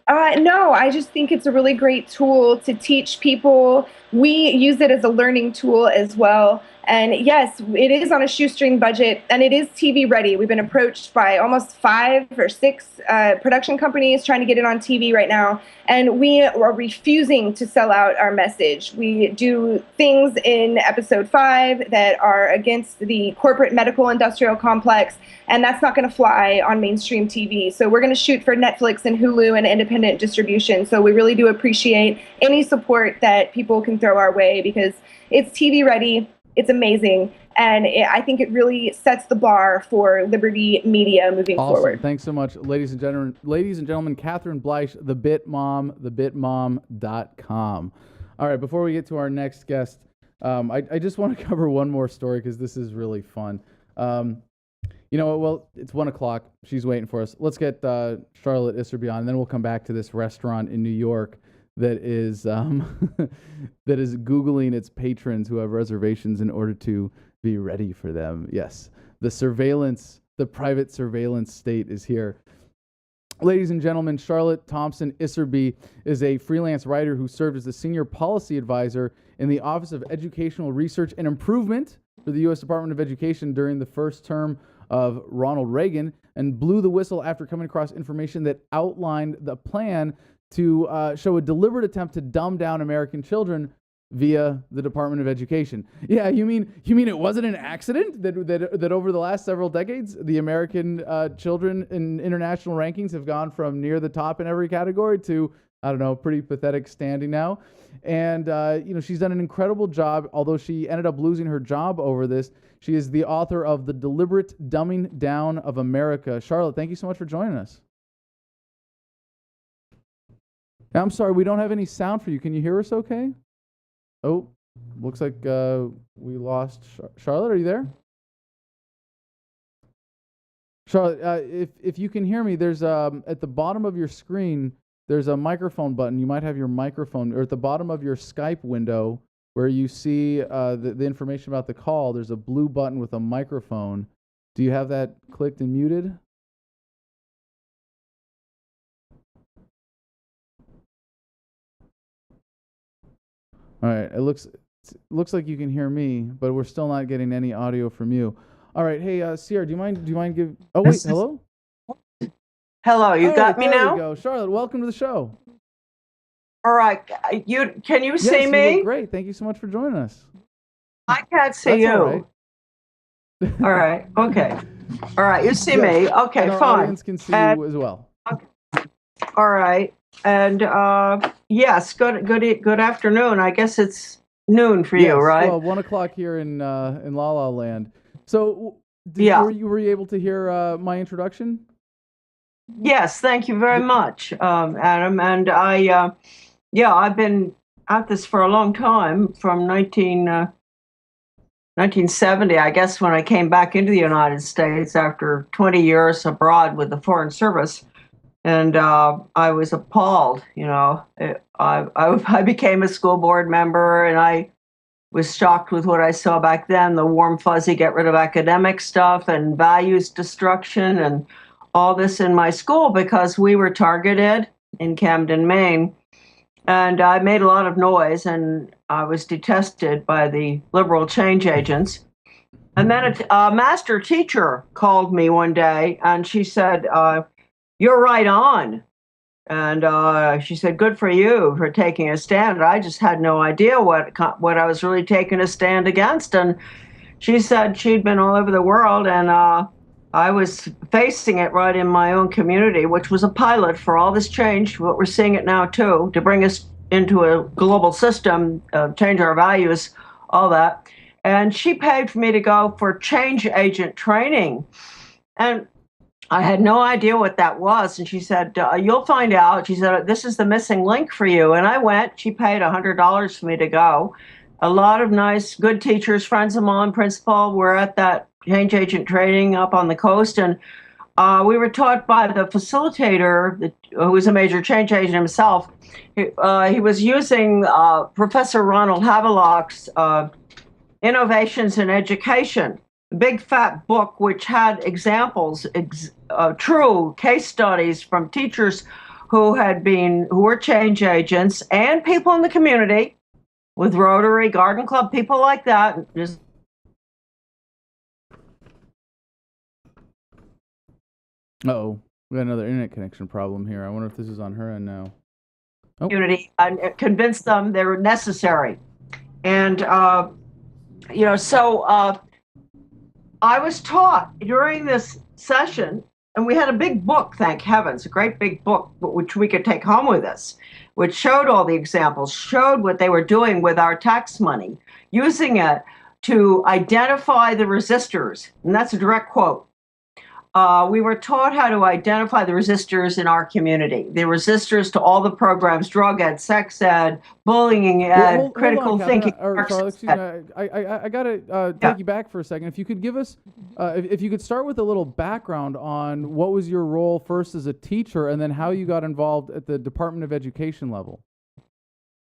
No, I just think it's a really great tool to teach people. We use it as a learning tool as well. And yes, it is on a shoestring budget, and it is TV ready. We've been approached by almost 5 or 6 production companies trying to get it on TV right now. And we are refusing to sell out our message. We do things in episode 5 that are against the corporate medical industrial complex, and that's not going to fly on mainstream TV. So we're going to shoot for Netflix and Hulu and independent distribution. So we really do appreciate any support that people can throw our way, because it's TV ready. It's amazing, and I think it really sets the bar for Liberty Media moving forward. Thanks so much, ladies and gentlemen. Catherine Bleich, the Bit Mom, thebitmom.com. All right, before we get to our next guest, I just want to cover one more story because this is really fun. Well, it's 1 o'clock. She's waiting for us. Let's get Charlotte Isserby on, and then we'll come back to this restaurant in New York that is that is Googling its patrons who have reservations in order to be ready for them. Yes, the private surveillance state is here. Ladies and gentlemen, Charlotte Thompson Isserby is a freelance writer who served as the senior policy advisor in the Office of Educational Research and Improvement for the U.S. Department of Education during the first term of Ronald Reagan, and blew the whistle after coming across information that outlined the plan to show a deliberate attempt to dumb down American children via the Department of Education. Yeah, you mean it wasn't an accident that over the last several decades, the American children in international rankings have gone from near the top in every category to, I don't know, pretty pathetic standing now. And she's done an incredible job. Although she ended up losing her job over this, she is the author of The Deliberate Dumbing Down of America. Charlotte, thank you so much for joining us. I'm sorry, we don't have any sound for you. Can you hear us okay? Oh, looks like we lost Charlotte. Are you there? Charlotte, if you can hear me, there's at the bottom of your screen, there's a microphone button. You might have your microphone, or at the bottom of your Skype window where you see the information about the call, there's a blue button with a microphone. Do you have that clicked and muted? All right, it looks like you can hear me, but we're still not getting any audio from you. All right, hey, Sierra, do you mind give? Oh wait, hello. Hello, you got me now? There we go. Charlotte, welcome to the show. All right, can you see me? You look great. Thank you so much for joining us. I can't see you. All right. All right. Okay. All right. You see me. Okay. And our fine. audience can see you as well. Okay. All right. And yes. Good afternoon. I guess it's noon for you, right? Well, 1 o'clock here in La La Land. So, were you able to hear my introduction? Yes. Thank you very much, Adam. And I've at this for a long time, from 1970, I guess, when I came back into the United States after 20 years abroad with the Foreign Service. And I was appalled, I became a school board member, and I was shocked with what I saw back then, the warm, fuzzy, get rid of academic stuff and values destruction and all this in my school, because we were targeted in Camden, Maine. And I made a lot of noise, and I was detested by the liberal change agents. And then a master teacher called me one day, and she said, "You're right on." And she said, "Good for you for taking a stand." I just had no idea what I was really taking a stand against. And she said she'd been all over the world, and I was facing it right in my own community, which was a pilot for all this change, what we're seeing it now too, to bring us into a global system, change our values, all that. And she paid for me to go for change agent training. And I had no idea what that was. And she said, "You'll find out." She said, "This is the missing link for you." And I went. She paid $100 for me to go. A lot of nice, good teachers, friends of mine, principal, were at that change agent training up on the coast. And we were taught by the facilitator, who was a major change agent himself. He was using Professor Ronald Havelock's Innovations in Education, a big fat book which had examples, true case studies from teachers who were change agents and people in the community with Rotary, Garden Club, people like that. Just Uh-oh, we got another internet connection problem here. I wonder if this is on her end now. Oh. Community, and convince them they were necessary. And, so I was taught during this session, and we had a big book, thank heavens, a great big book, which we could take home with us, which showed all the examples, showed what they were doing with our tax money, using it to identify the resistors. And that's a direct quote. We were taught how to identify the resistors in our community, the resistors to all the programs, drug ed, sex ed, bullying ed, critical thinking. Charlotte, excuse me, I got to take you back for a second. If you could give us, if you could start with a little background on what was your role first as a teacher, and then how you got involved at the Department of Education level.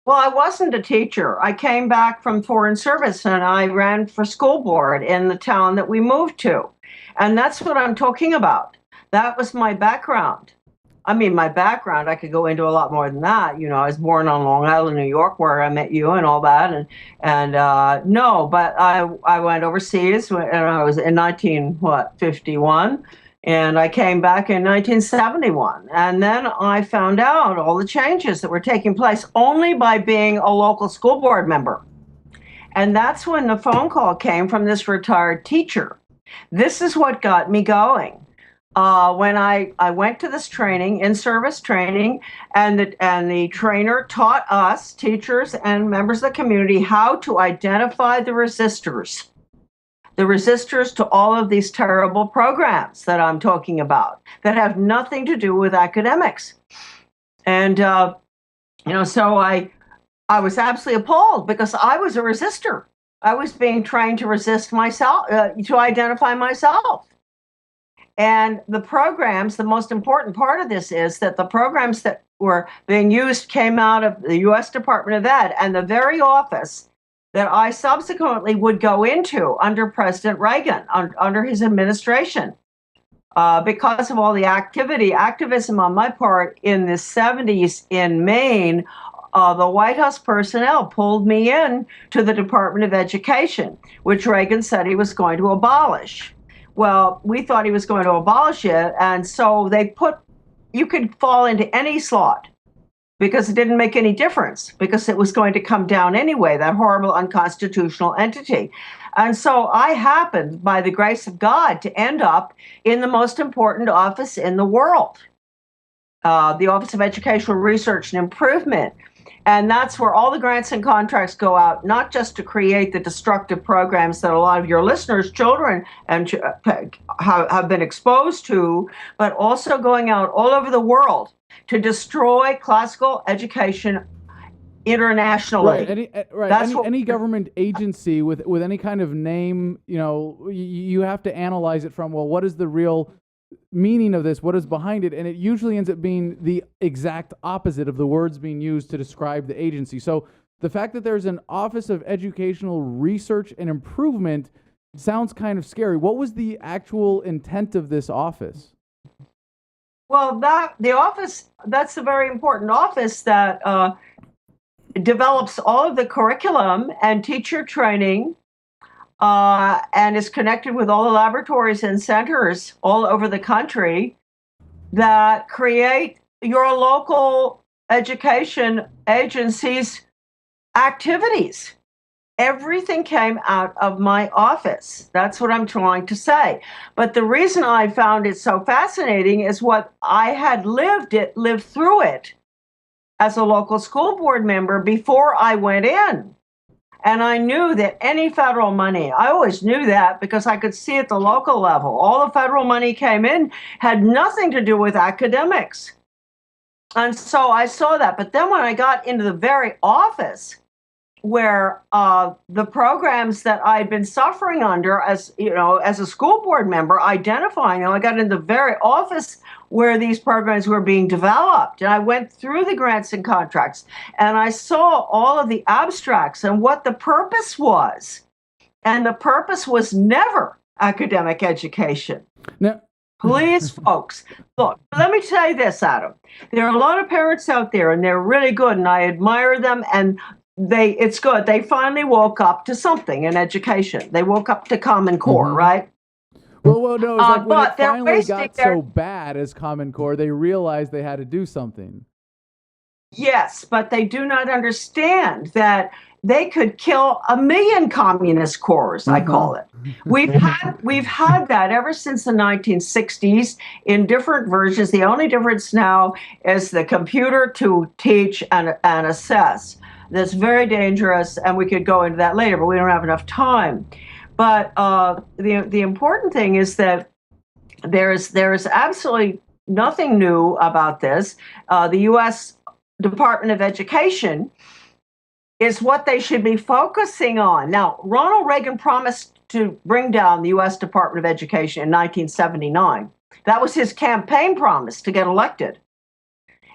Well, I wasn't a teacher. I came back from Foreign Service, and I ran for school board in the town that we moved to. And that's what I'm talking about. That was my background. I mean, my background, I could go into a lot more than that. I was born on Long Island, New York, where I met you and all that. But I went overseas, and I was in 1951, and I came back in 1971. And then I found out all the changes that were taking place only by being a local school board member. And that's when the phone call came from this retired teacher. This is what got me going. When I went to this training, in-service training, and the trainer taught us, teachers and members of the community, how to identify the resistors to all of these terrible programs that I'm talking about that have nothing to do with academics. And, so I was absolutely appalled because I was a resistor. I was being trained to resist myself, to identify myself. And the programs, the most important part of this is that the programs that were being used came out of the U.S. Department of Ed, and the very office that I subsequently would go into under President Reagan, under his administration, because of all the activism on my part in the 70s in Maine. The White House personnel pulled me in to the Department of Education, which Reagan said he was going to abolish. Well, we thought he was going to abolish it, and so you could fall into any slot because it didn't make any difference, because it was going to come down anyway, that horrible unconstitutional entity. And so I happened, by the grace of God, to end up in the most important office in the world, the Office of Educational Research and Improvement. And that's where all the grants and contracts go out, not just to create the destructive programs that a lot of your listeners, children, and have been exposed to, but also going out all over the world to destroy classical education internationally. That's Any government agency with any kind of name, you have to analyze it from, well, what is the real meaning of this? What is behind it? And it usually ends up being the exact opposite of the words being used to describe the agency. So the fact that there's an Office of Educational Research and Improvement sounds kind of scary. What was the actual intent of this office? Well, that's a very important office that develops all of the curriculum and teacher training, and is connected with all the laboratories and centers all over the country that create your local education agencies' activities. Everything came out of my office. That's what I'm trying to say. But the reason I found it so fascinating is what I had lived through it as a local school board member before I went in. And I knew that any federal money, I always knew that because I could see at the local level, all the federal money came in, had nothing to do with academics. And so I saw that. But then when I got into the very office where the programs that I'd been suffering under as a school board member, identifying them, I got in the very office where these programs were being developed. And I went through the grants and contracts, and I saw all of the abstracts and what the purpose was. And the purpose was never academic education. Now, please, folks, look, let me tell you this, Adam. There are a lot of parents out there, and they're really good, and I admire them, and it's good. They finally woke up to something in education. They woke up to Common Core, right? Well, no, it's like when it finally got their... so bad as Common Core, they realized they had to do something. Yes, but they do not understand that they could kill 1 million communist cores, I call it. We've had that ever since the 1960s in different versions. The only difference now is the computer to teach and assess. That's very dangerous, and we could go into that later, but we don't have enough time. But the important thing is that there is absolutely nothing new about this. The U.S. Department of Education is what they should be focusing on. Now, Ronald Reagan promised to bring down the U.S. Department of Education in 1979. That was his campaign promise to get elected.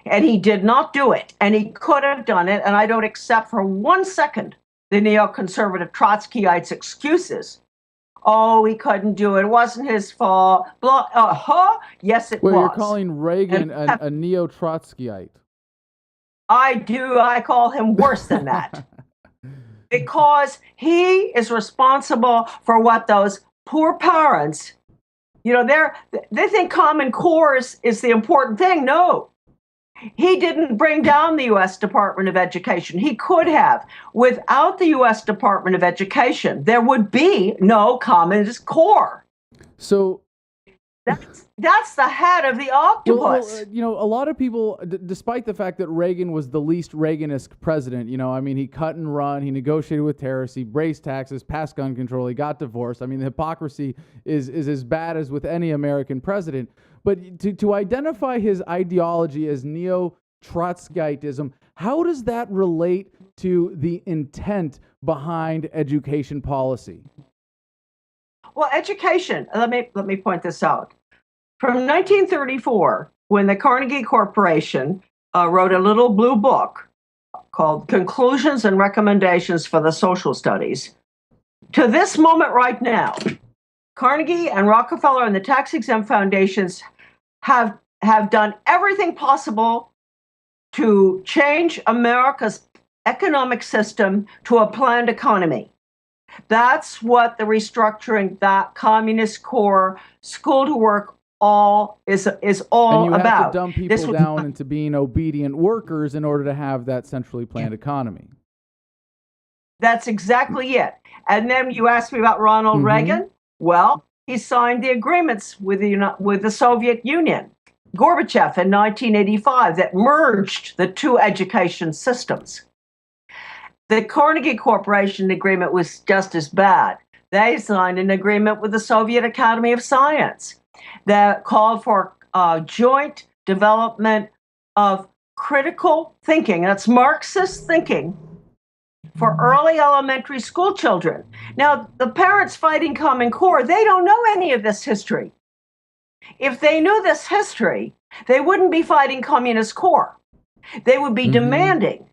And he did not do it. And he could have done it. And I don't accept for 1 second the neoconservative Trotskyites' excuses. Oh, he couldn't do it. It wasn't his fault. Blah. Yes, it was. Well, you're calling Reagan a neo-Trotskyite. I do. I call him worse than that. Because he is responsible for what those poor parents, they think Common Core is the important thing. No. He didn't bring down the U.S. Department of Education. He could have. Without the U.S. Department of Education, there would be no Communist Core. So that's the head of the octopus. Well, a lot of people, despite the fact that Reagan was the least Reaganist president, he cut and run, he negotiated with terrorists, he raised taxes, passed gun control, he got divorced. I mean, the hypocrisy is as bad as with any American president. But to identify his ideology as neo-Trotskyitism, how does that relate to the intent behind education policy? Well, education, let me point this out. From 1934, when the Carnegie Corporation wrote a little blue book called Conclusions and Recommendations for the Social Studies, to this moment right now, Carnegie and Rockefeller and the tax-exempt foundations have done everything possible to change America's economic system to a planned economy. That's what the restructuring, that Communist Core, school to work, all is all and you about. Have to dumb people down into being obedient workers in order to have that centrally planned economy. That's exactly it. And then you asked me about Ronald Reagan. Well, he signed the agreements with the Soviet Union, Gorbachev in 1985, that merged the two education systems. The Carnegie Corporation agreement was just as bad. They signed an agreement with the Soviet Academy of Science that called for joint development of critical thinking. That's Marxist thinking for early elementary school children. Now, the parents fighting Common Core, they don't know any of this history. If they knew this history, they wouldn't be fighting Communist Core. They would be demanding,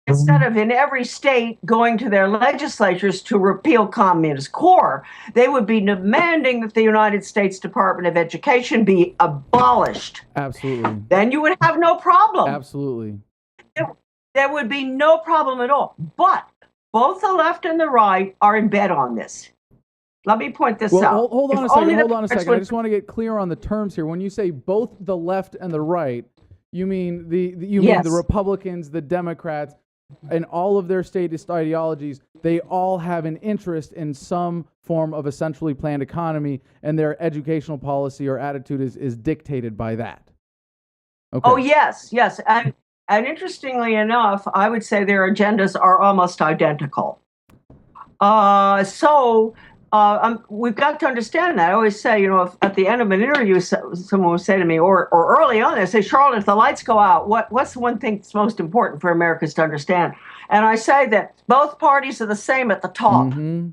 instead of in every state going to their legislatures to repeal Communist Core, they would be demanding that the United States Department of Education be abolished. Absolutely. Then you would have no problem. Absolutely. There would be no problem at all. But both the left and the right are in bed on this. Let me point this out. Hold on a second. I just want to get clear on the terms here. When you say both the left and the right, you mean mean the Republicans, the Democrats, and all of their statist ideologies. They all have an interest in some form of a centrally planned economy, and their educational policy or attitude is dictated by that. Okay. Oh, yes. And interestingly enough, I would say their agendas are almost identical. We've got to understand that. I always say, if at the end of an interview, someone will say to me, or early on, they say, Charlotte, if the lights go out, what's the one thing that's most important for Americans to understand? And I say that both parties are the same at the top. Mm-hmm.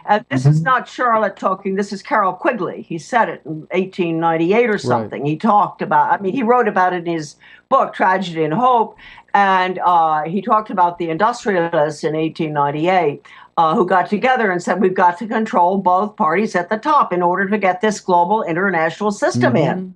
And this is not Charlotte talking. This is Carroll Quigley. He said it in 1898 or something. Right. He talked about, he wrote about it in his book, Tragedy and Hope. And he talked about the industrialists in 1898 who got together and said, we've got to control both parties at the top in order to get this global international system in.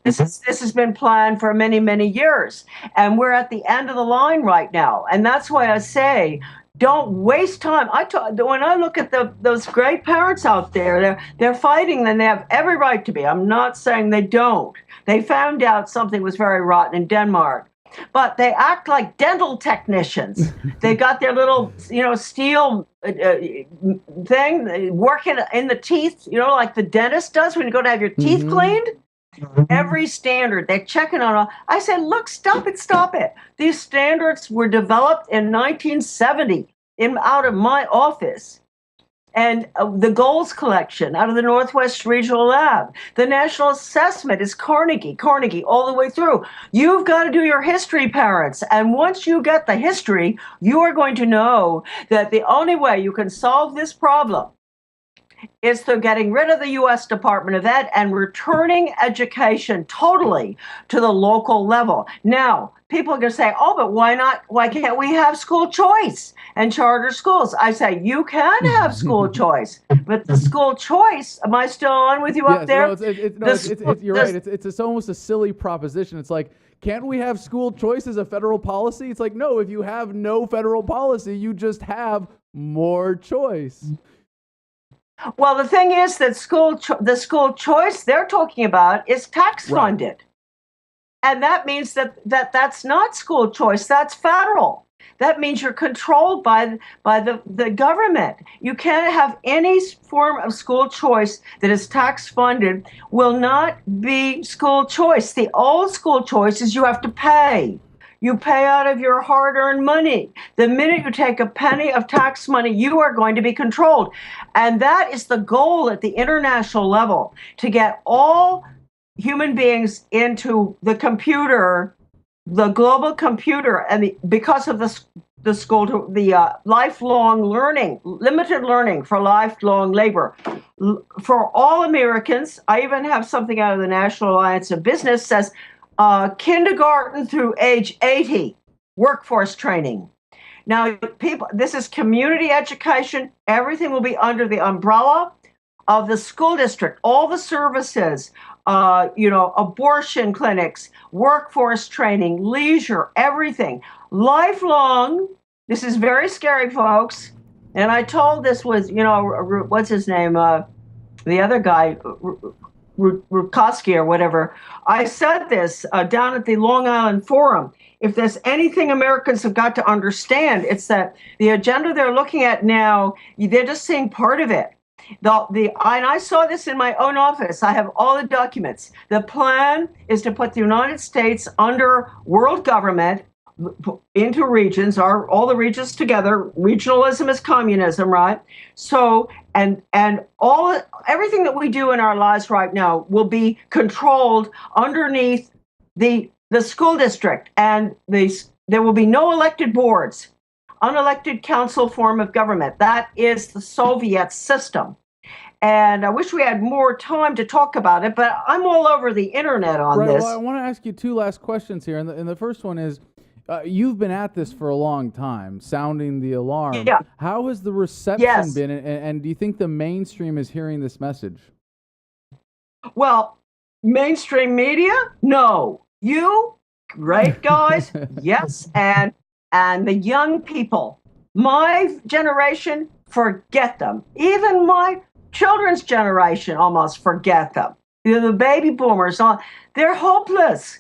This has been planned for many, many years. And we're at the end of the line right now. And that's why I say, don't waste time. When I look at those great parents out there, they're fighting, and they have every right to be. I'm not saying they don't. They found out something was very rotten in Denmark, but they act like dental technicians. They got their little, steel thing working in the teeth, like the dentist does when you go to have your teeth cleaned. Every standard they're checking on. I said, look, stop it. These standards were developed in 1970 out of my office. And the goals collection out of the Northwest Regional Lab. The national assessment is Carnegie all the way through. You've got to do your history, parents. And once you get the history, you are going to know that the only way you can solve this problem is through getting rid of the U.S. Department of Ed and returning education totally to the local level. Now, people are going to say, oh, but why not? Why can't we have school choice and charter schools? I say, you can have school choice, but the school choice, am I still on with you up there? You're right. It's almost a silly proposition. It's like, can't we have school choice as a federal policy? It's like, no, if you have no federal policy, you just have more choice. Well, the thing is that the school choice they're talking about is tax funded. Right. And that means that's not school choice, that's federal. That means you're controlled by the government. You can't have any form of school choice that is tax funded will not be school choice. The old school choice is you have to pay. You pay out of your hard-earned money. The minute you take a penny of tax money, you are going to be controlled. And that is the goal at the international level, to get all human beings into the computer, the global computer, and because of the school, the lifelong learning, limited learning for lifelong labor. For all Americans, I even have something out of the National Alliance of Business says, kindergarten through age 80, workforce training. Now, this is community education. Everything will be under the umbrella of the school district. All the services, abortion clinics, workforce training, leisure, everything. Lifelong. This is very scary, folks. And I told this was, what's his name? The other guy, Rutkowski or whatever. I said this down at the Long Island Forum. If there's anything Americans have got to understand, it's that the agenda they're looking at now, they're just seeing part of it. And I saw this in my own office. I have all the documents. The plan is to put the United States under world government into regions, all the regions together. Regionalism is communism, right? So, and everything that we do in our lives right now will be controlled underneath the the school district, and there will be no elected boards, unelected council form of government. That is the Soviet system. And I wish we had more time to talk about it, but I'm all over the internet on Right. this. Well, I want to ask you two last questions here. And the first one is, you've been at this for a long time, sounding the alarm. Yeah. How has the reception Yes. been? And do you think the mainstream is hearing this message? Well, mainstream media? No. You, great guys, yes. And the young people, my generation, forget them. Even my children's generation almost forget them. The baby boomers, they're hopeless.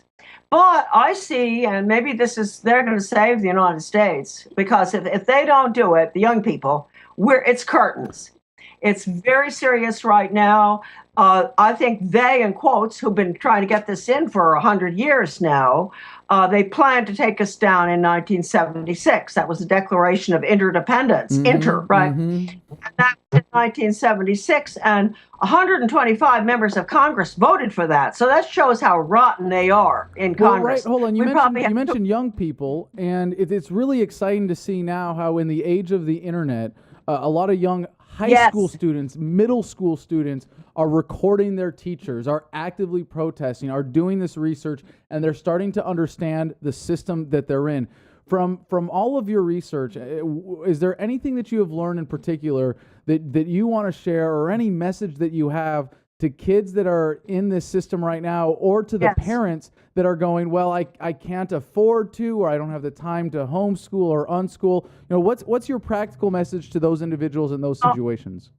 But I see, and maybe they're going to save the United States, because if they don't do it, the young people, it's curtains. It's very serious right now. I think they, in quotes, who've been trying to get this in for 100 years now, they planned to take us down in 1976. That was the Declaration of Interdependence, right? And that was in 1976, and 125 members of Congress voted for that. So that shows how rotten they are in Congress. Right, hold on. You mentioned young people, and it's really exciting to see now how in the age of the internet, a lot of young high school students, middle school students are recording their teachers, are actively protesting, are doing this research, and they're starting to understand the system that they're in. From all of your research, is there anything that you have learned in particular that you want to share, or any message that you have to kids that are in this system right now, or to the parents that are going, well, I can't afford to, or I don't have the time to homeschool or unschool? What's your practical message to those individuals in those situations?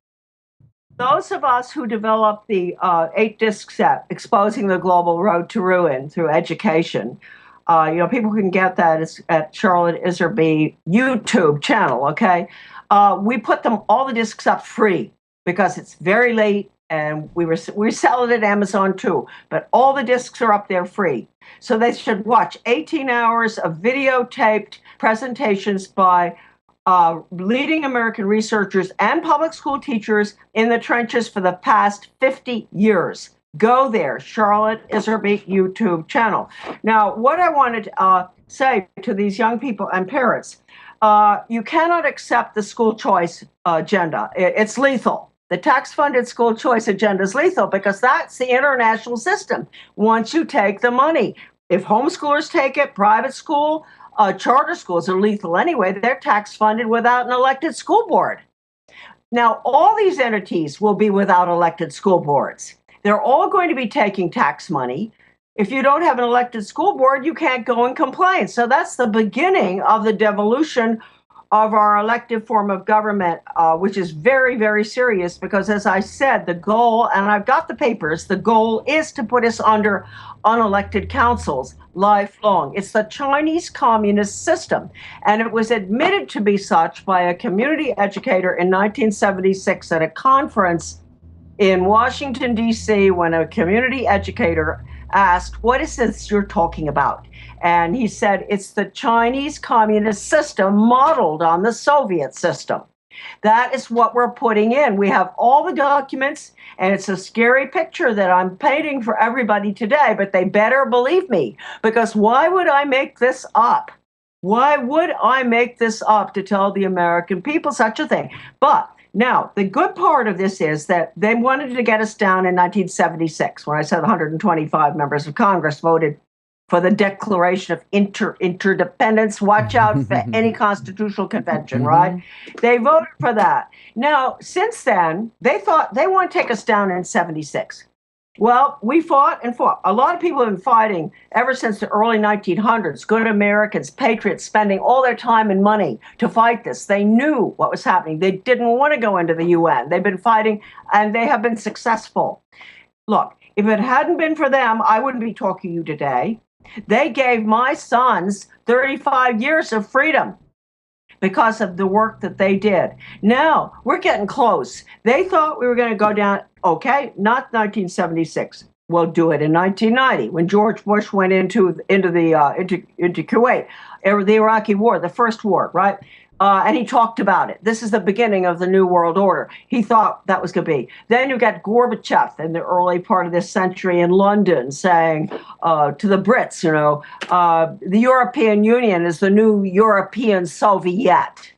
Those of us who developed the 8-disc set, Exposing the Global Road to Ruin Through Education, people can get that at Charlotte Iserby YouTube channel, okay? We put all the discs up free because it's very late, and we sell it at Amazon too, but all the discs are up there free. So they should watch 18 hours of videotaped presentations by leading American researchers and public school teachers in the trenches for the past 50 years. Go there, Charlotte Iserby YouTube channel. Now, what I wanted to say to these young people and parents, you cannot accept the school choice agenda. It's lethal. The tax-funded school choice agenda is lethal because that's the international system. Once you take the money, if homeschoolers take it, private school, charter schools are lethal anyway. They're tax-funded without an elected school board. Now, all these entities will be without elected school boards. They're all going to be taking tax money. If you don't have an elected school board, you can't go and complain. So that's the beginning of the devolution of our elective form of government, which is very, very serious because, as I said, the goal, and I've got the papers, the goal is to put us under unelected councils lifelong. It's the Chinese communist system, and it was admitted to be such by a community educator in 1976 at a conference in Washington, D.C., when a community educator asked, "What is this you're talking about?" And he said, "It's the Chinese communist system modeled on the Soviet system." That is what we're putting in. We have all the documents, and it's a scary picture that I'm painting for everybody today, but they better believe me, because why would I make this up? Why would I make this up to tell the American people such a thing? But now, the good part of this is that they wanted to get us down in 1976, when I said 125 members of Congress voted for the Declaration of Interdependence. Watch out for any constitutional convention, right? They voted for that. Now, since then, they thought they want to take us down in 76. Well, we fought and fought. A lot of people have been fighting ever since the early 1900s. Good Americans, patriots, spending all their time and money to fight this. They knew what was happening. They didn't want to go into the UN. They've been fighting, and they have been successful. Look, if it hadn't been for them, I wouldn't be talking to you today. They gave my sons 35 years of freedom because of the work that they did. Now, we're getting close. They thought we were going to go down, okay, not 1976. We'll do it in 1990 when George Bush went into Kuwait. the Iraqi war, the first war, right? And he talked about it. This is the beginning of the New World Order. He thought that was going to be. Then you got Gorbachev in the early part of this century in London saying to the Brits, the European Union is the new European Soviet.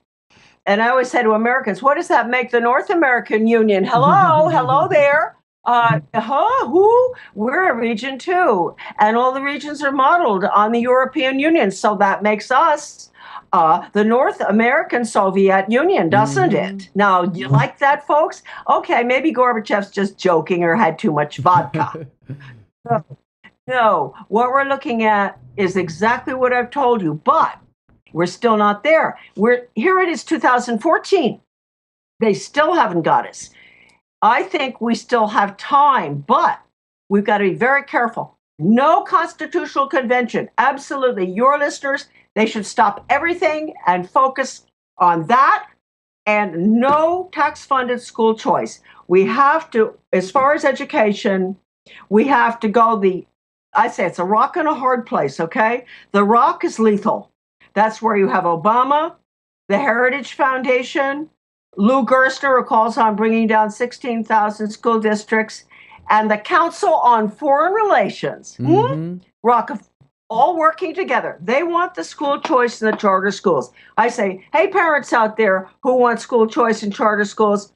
And I always say to Americans, what does that make the North American Union? Hello there. Who? We're a region too. And all the regions are modeled on the European Union. So that makes us the North American Soviet Union, doesn't it? Now, you like that, folks? Okay, maybe Gorbachev's just joking or had too much vodka. No, what we're looking at is exactly what I've told you, but we're still not there. Here it is 2014. They still haven't got us. I think we still have time, but we've got to be very careful. No constitutional convention. Absolutely. Your listeners, they should stop everything and focus on that, and no tax-funded school choice. We have to, as far as education, we have to go I say it's a rock and a hard place, okay? The rock is lethal. That's where you have Obama, the Heritage Foundation, Lou Gerstner, who calls on bringing down 16,000 school districts, and the Council on Foreign Relations. All working together. They want the school choice in the charter schools. I say, hey, parents out there who want school choice in charter schools,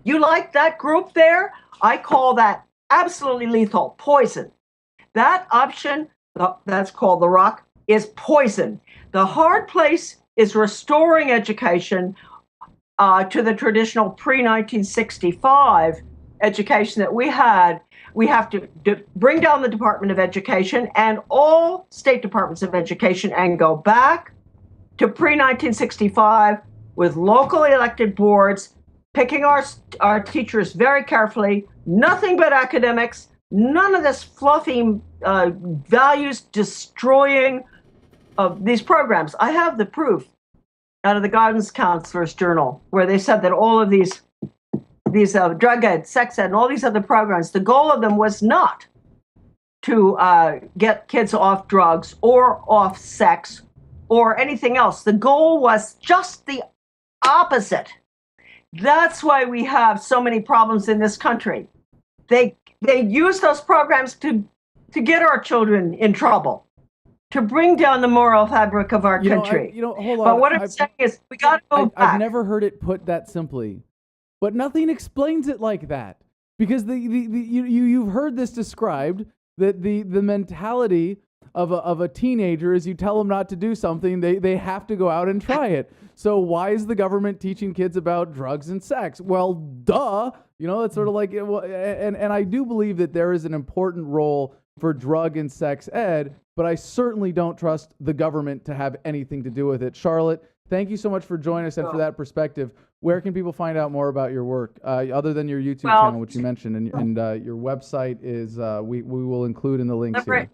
you like that group there? I call that absolutely lethal, poison. That option, that's called the rock, is poison. The hard place is restoring education to the traditional pre-1965 education that we had. We have to bring down the Department of Education and all state departments of education and go back to pre-1965 with locally elected boards, picking our teachers very carefully, nothing but academics, none of this fluffy values destroying of these programs. I have the proof out of the Guidance Counselor's Journal, where they said that all of these drug ed, sex ed, and all these other programs, the goal of them was not to get kids off drugs or off sex or anything else. The goal was just the opposite. That's why we have so many problems in this country. They use those programs to get our children in trouble, to bring down the moral fabric of our country. Hold on. But what I'm saying is, we got to go back. I've never heard it put that simply, but nothing explains it like that. Because you've heard this described, that the mentality of a teenager is you tell them not to do something, they have to go out and try it. So why is the government teaching kids about drugs and sex? Well, duh. It's sort of like, and I do believe that there is an important role for drug and sex ed, but I certainly don't trust the government to have anything to do with it. Charlotte, thank you so much for joining us and for that perspective. Where can people find out more about your work, other than your YouTube channel, which you mentioned, and your website is, we will include in the links here.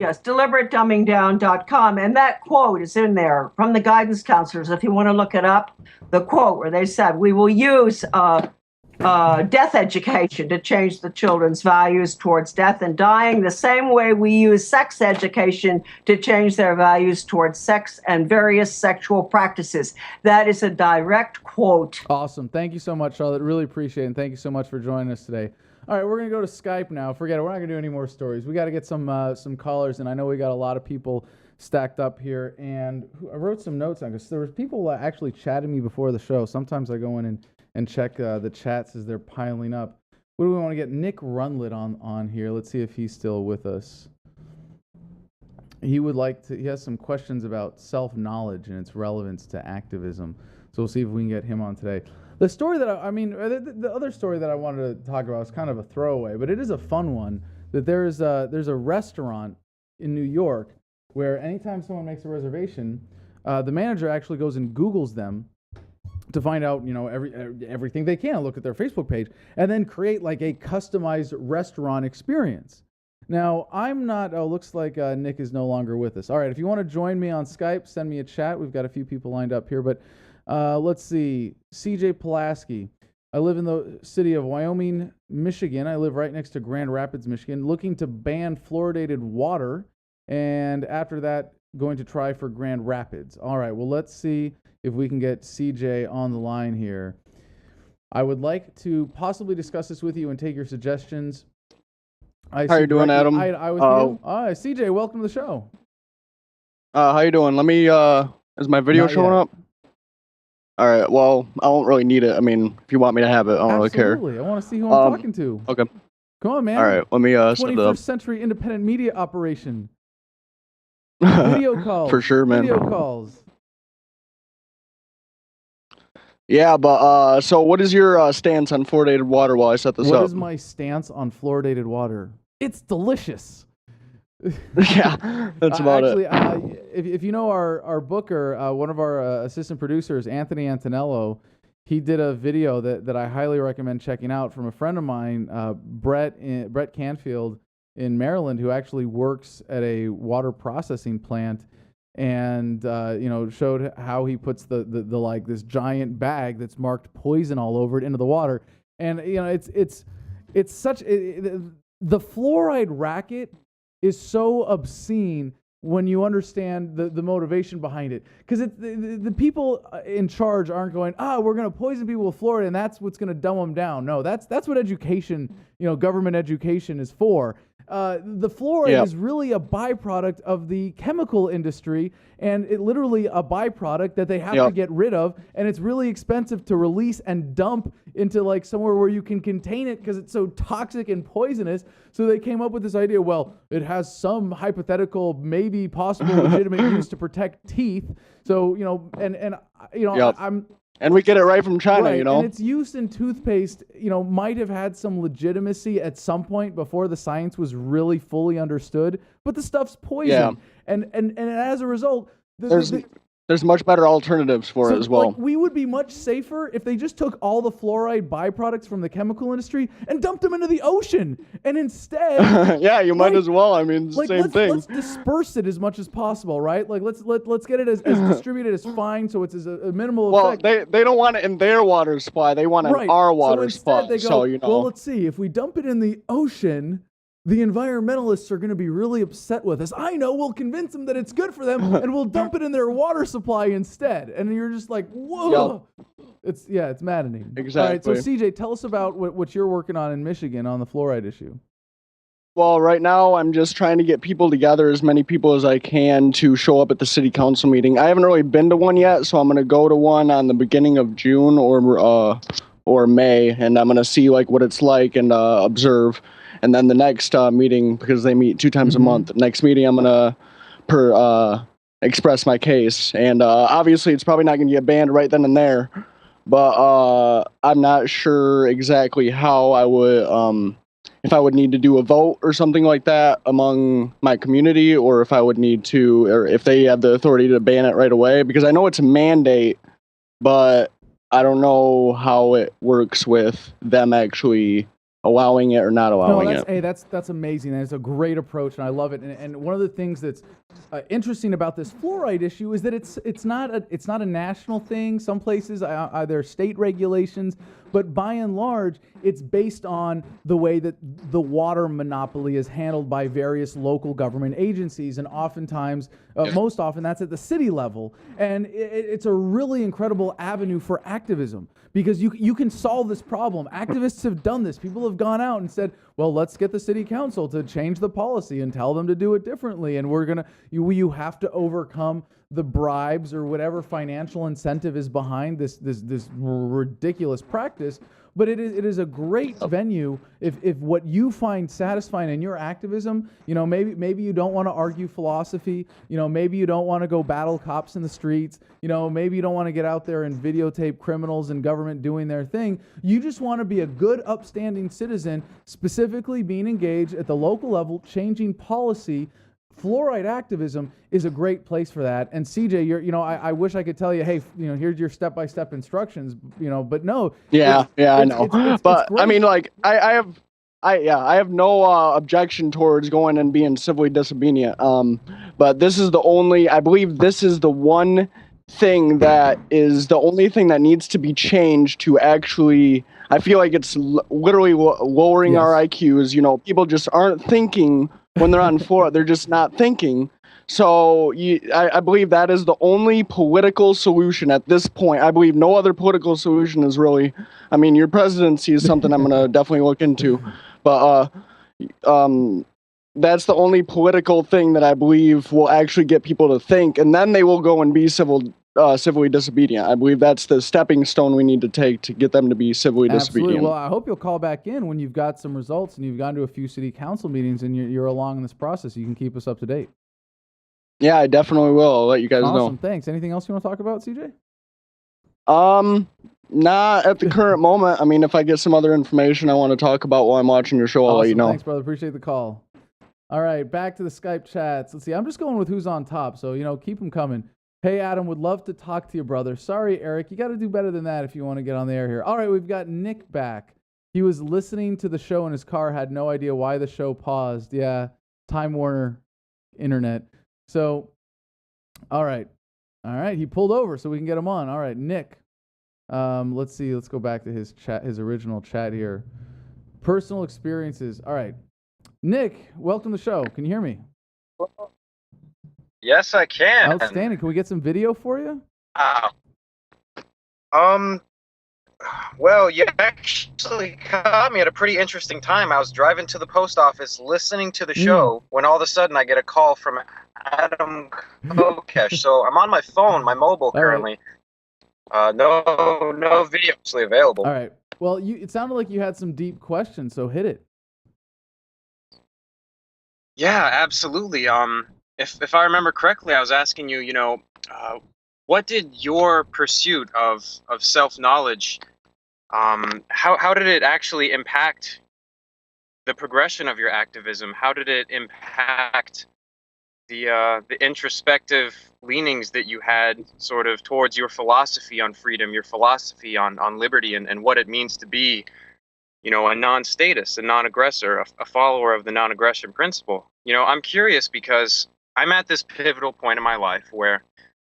Yes, deliberatedumbingdown.com. And that quote is in there from the guidance counselors. If you want to look it up, the quote where they said, we will use death education to change the children's values towards death and dying, the same way we use sex education to change their values towards sex and various sexual practices. That is a direct quote. Awesome. Thank you so much, Charlotte. Really appreciate it. And thank you so much for joining us today. All right, we're going to go to Skype now. Forget it. We're not going to do any more stories. We got to get some callers, and I know we got a lot of people stacked up here. And I wrote some notes on this. There was people actually chatting me before the show. Sometimes I go in and check the chats as they're piling up. What do we want to get? Nick Runlet on here. Let's see if he's still with us. He has some questions about self-knowledge and its relevance to activism. So we'll see if we can get him on today. The story that the other story that I wanted to talk about is kind of a throwaway, but it is a fun one. That there's a restaurant in New York where anytime someone makes a reservation, the manager actually goes and Googles them to find out, everything they can, look at their Facebook page, and then create like a customized restaurant experience. Now, I'm not, looks like Nick is no longer with us. All right, if you want to join me on Skype, send me a chat. We've got a few people lined up here, but let's see. CJ Pulaski. I live in the city of Wyoming, Michigan. I live right next to Grand Rapids, Michigan, looking to ban fluoridated water. And after that, going to try for Grand Rapids. All right, well, let's see if we can get CJ on the line here. I would like to possibly discuss this with you and take your suggestions. How are you doing, Adam? I with you. CJ, welcome to the show. How you doing? Let me, is my video showing up? All right, well, I won't really need it. I mean, if you want me to have it, I don't really care. Absolutely. I want to see who I'm talking to. Okay. Come on, man. All right, let me set it up. 21st century independent media operation. Video calls. For sure, man. Video calls. Yeah, but so what is your stance on fluoridated water while I set this up? What is my stance on fluoridated water? It's delicious. Yeah, that's about it. Actually, if you know our booker, one of our assistant producers, Anthony Antonello, he did a video that I highly recommend checking out from a friend of mine, Brett Canfield in Maryland, who actually works at a water processing plant, and showed how he puts the like this giant bag that's marked poison all over it into the water, and it's such the fluoride racket is so obscene when you understand the motivation behind it, because the people in charge aren't going, we're going to poison people with fluoride and that's what's going to dumb them down. No, that's what education, government education is for. The fluoride is really a byproduct of the chemical industry, and it literally a byproduct that they have to get rid of, and it's really expensive to release and dump into like somewhere where you can contain it because it's so toxic and poisonous. So they came up with this idea, well, it has some hypothetical, maybe possible legitimate use to protect teeth. So, and we get it right from China, right, and its use in toothpaste, might have had some legitimacy at some point before the science was really fully understood. But the stuff's poison, and as a result, there's much better alternatives for it as well. Like, we would be much safer if they just took all the fluoride byproducts from the chemical industry and dumped them into the ocean. And instead, you might as well. I mean, same thing. Let's disperse it as much as possible, right? Like let's get it as distributed as fine, so it's as a minimal effect. Well, they don't want it in their water supply. They want it in our water supply. They go, well, let's see. If we dump it in the ocean, the environmentalists are going to be really upset with us. I know, we'll convince them that it's good for them, and we'll dump it in their water supply instead. And you're just like, whoa. Yep. It's maddening. Exactly. All right, so CJ, tell us about what you're working on in Michigan on the fluoride issue. Well, right now I'm just trying to get people together, as many people as I can, to show up at the city council meeting. I haven't really been to one yet, so I'm going to go to one on the beginning of June or May, and I'm going to see like what it's like and observe. And then the next meeting, because they meet 2 times a month, next meeting I'm going to express my case. And obviously it's probably not going to get banned right then and there, but I'm not sure exactly how I would, if I would need to do a vote or something like that among my community, or if I would need to, or if they have the authority to ban it right away, because I know it's a mandate, but I don't know how it works with them actually allowing it or not allowing it. Hey, that's amazing. That's a great approach, and I love it. And one of the things that's interesting about this fluoride issue is that it's not a national thing. Some places there are state regulations, but by and large, it's based on the way that the water monopoly is handled by various local government agencies, and oftentimes, most often, that's at the city level. And it's a really incredible avenue for activism, because you can solve this problem. Activists have done this. People have gone out and said, well, let's get the city council to change the policy and tell them to do it differently. And you have to overcome the bribes or whatever financial incentive is behind this ridiculous practice. But it is a great venue if what you find satisfying in your activism, maybe you don't want to argue philosophy, maybe you don't want to go battle cops in the streets, maybe you don't want to get out there and videotape criminals and government doing their thing. You just want to be a good, upstanding citizen, specifically being engaged at the local level, changing policy. Fluoride activism is a great place for that. And CJ, I wish I could tell you, hey, here's your step-by-step instructions, but no. I know. But I mean, like, I have no objection towards going and being civilly disobedient. But this is I believe this is the one thing that is the only thing that needs to be changed to actually, I feel like it's literally lowering our IQs. People just aren't thinking when they're on fluoride. They're just not thinking. So I believe that is the only political solution at this point. I believe no other political solution is really, I mean, your presidency is something I'm going to definitely look into, but that's the only political thing that I believe will actually get people to think, and then they will go and be civilly disobedient. I believe that's the stepping stone we need to take to get them to be civilly disobedient. Well, I hope you'll call back in when you've got some results and you've gone to a few city council meetings and you're along in this process. You can keep us up to date. Yeah, I definitely will. I'll let you guys know. Awesome. Thanks. Anything else you want to talk about, CJ? Not at the current moment. I mean, if I get some other information I want to talk about while I'm watching your show, I'll let you know. Thanks, brother. Appreciate the call. All right, back to the Skype chats. Let's see. I'm just going with who's on top, so, keep them coming. Hey, Adam, would love to talk to you, brother. Sorry, Eric. You got to do better than that if you want to get on the air here. All right, we've got Nick back. He was listening to the show in his car, had no idea why the show paused. Yeah, Time Warner Internet. So, all right. He pulled over so we can get him on. All right, Nick. Let's see. Let's go back to his original chat here. Personal experiences. All right. Nick, welcome to the show. Can you hear me? Yes, I can. Outstanding. Can we get some video for you? Well, you actually caught me at a pretty interesting time. I was driving to the post office listening to the show when all of a sudden I get a call from Adam Kokesh. So I'm on my phone, my mobile currently. No video actually available. All right. Well, it sounded like you had some deep questions, so hit it. Yeah, absolutely. If I remember correctly, I was asking you, what did your pursuit of self-knowledge, how did it actually impact the progression of your activism? How did it impact the introspective leanings that you had sort of towards your philosophy on freedom, your philosophy on liberty, and what it means to be, a non-statist, a non-aggressor, a follower of the non-aggression principle? I'm curious because I'm at this pivotal point in my life where,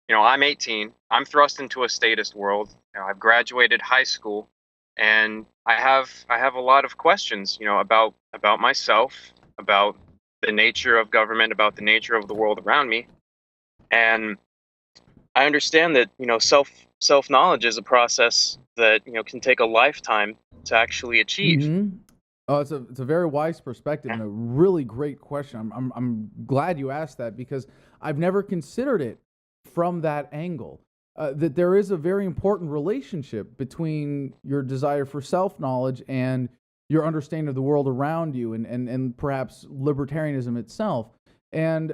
I'm 18, I'm thrust into a statist world. I've graduated high school, and I have a lot of questions, about myself, about the nature of government, about the nature of the world around me. And I understand that, self-knowledge is a process that, can take a lifetime to actually achieve. Mm-hmm. Oh, it's a very wise perspective and a really great question. I'm glad you asked that because I've never considered it from that angle. That there is a very important relationship between your desire for self-knowledge and your understanding of the world around you and perhaps libertarianism itself. And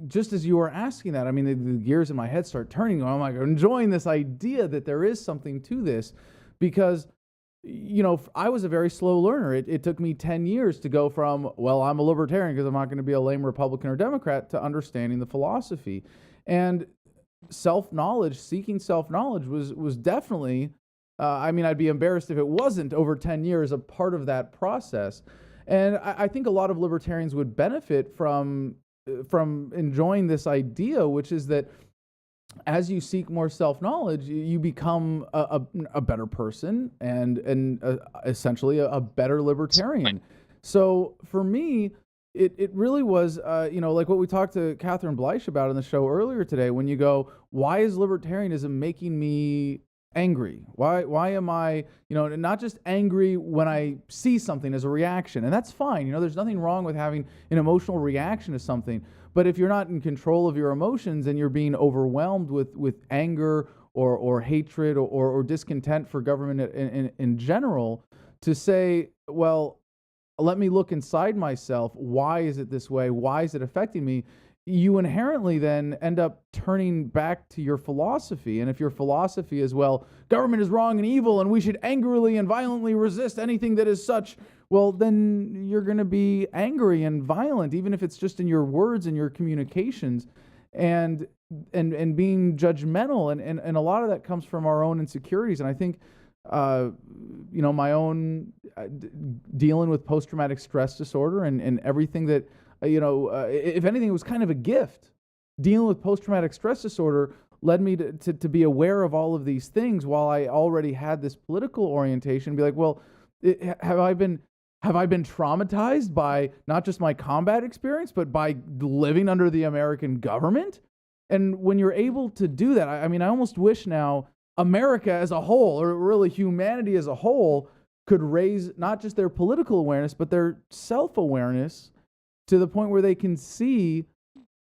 just as you were asking that, I mean, the gears in my head start turning. I'm like enjoying this idea that there is something to this because I was a very slow learner. It took me 10 years to go from, well, I'm a libertarian because I'm not going to be a lame Republican or Democrat, to understanding the philosophy. And self-knowledge, seeking self-knowledge was definitely, I'd be embarrassed if it wasn't over 10 years a part of that process. And I think a lot of libertarians would benefit from enjoying this idea, which is that as you seek more self-knowledge, you become a better person and essentially a better libertarian. So for me, it really was, like what we talked to Catherine Bleich about in the show earlier today, when you go, why is libertarianism making me angry? Why am I, not just angry when I see something as a reaction, and that's fine. There's nothing wrong with having an emotional reaction to something. But if you're not in control of your emotions and you're being overwhelmed with anger or hatred or discontent for government in general, to say, well, let me look inside myself. Why is it this way? Why is it affecting me? You inherently then end up turning back to your philosophy. And if your philosophy is, well, government is wrong and evil and we should angrily and violently resist anything that is such, well, then you're going to be angry and violent, even if it's just in your words and your communications, and being judgmental. And a lot of that comes from our own insecurities. And I think, my own dealing with post-traumatic stress disorder and everything that, if anything, it was kind of a gift. Dealing with post-traumatic stress disorder led me to be aware of all of these things while I already had this political orientation. Be like, well, have I been Have I been traumatized by not just my combat experience, but by living under the American government? And when you're able to do that, I mean, I almost wish now America as a whole, or really humanity as a whole, could raise not just their political awareness, but their self-awareness to the point where they can see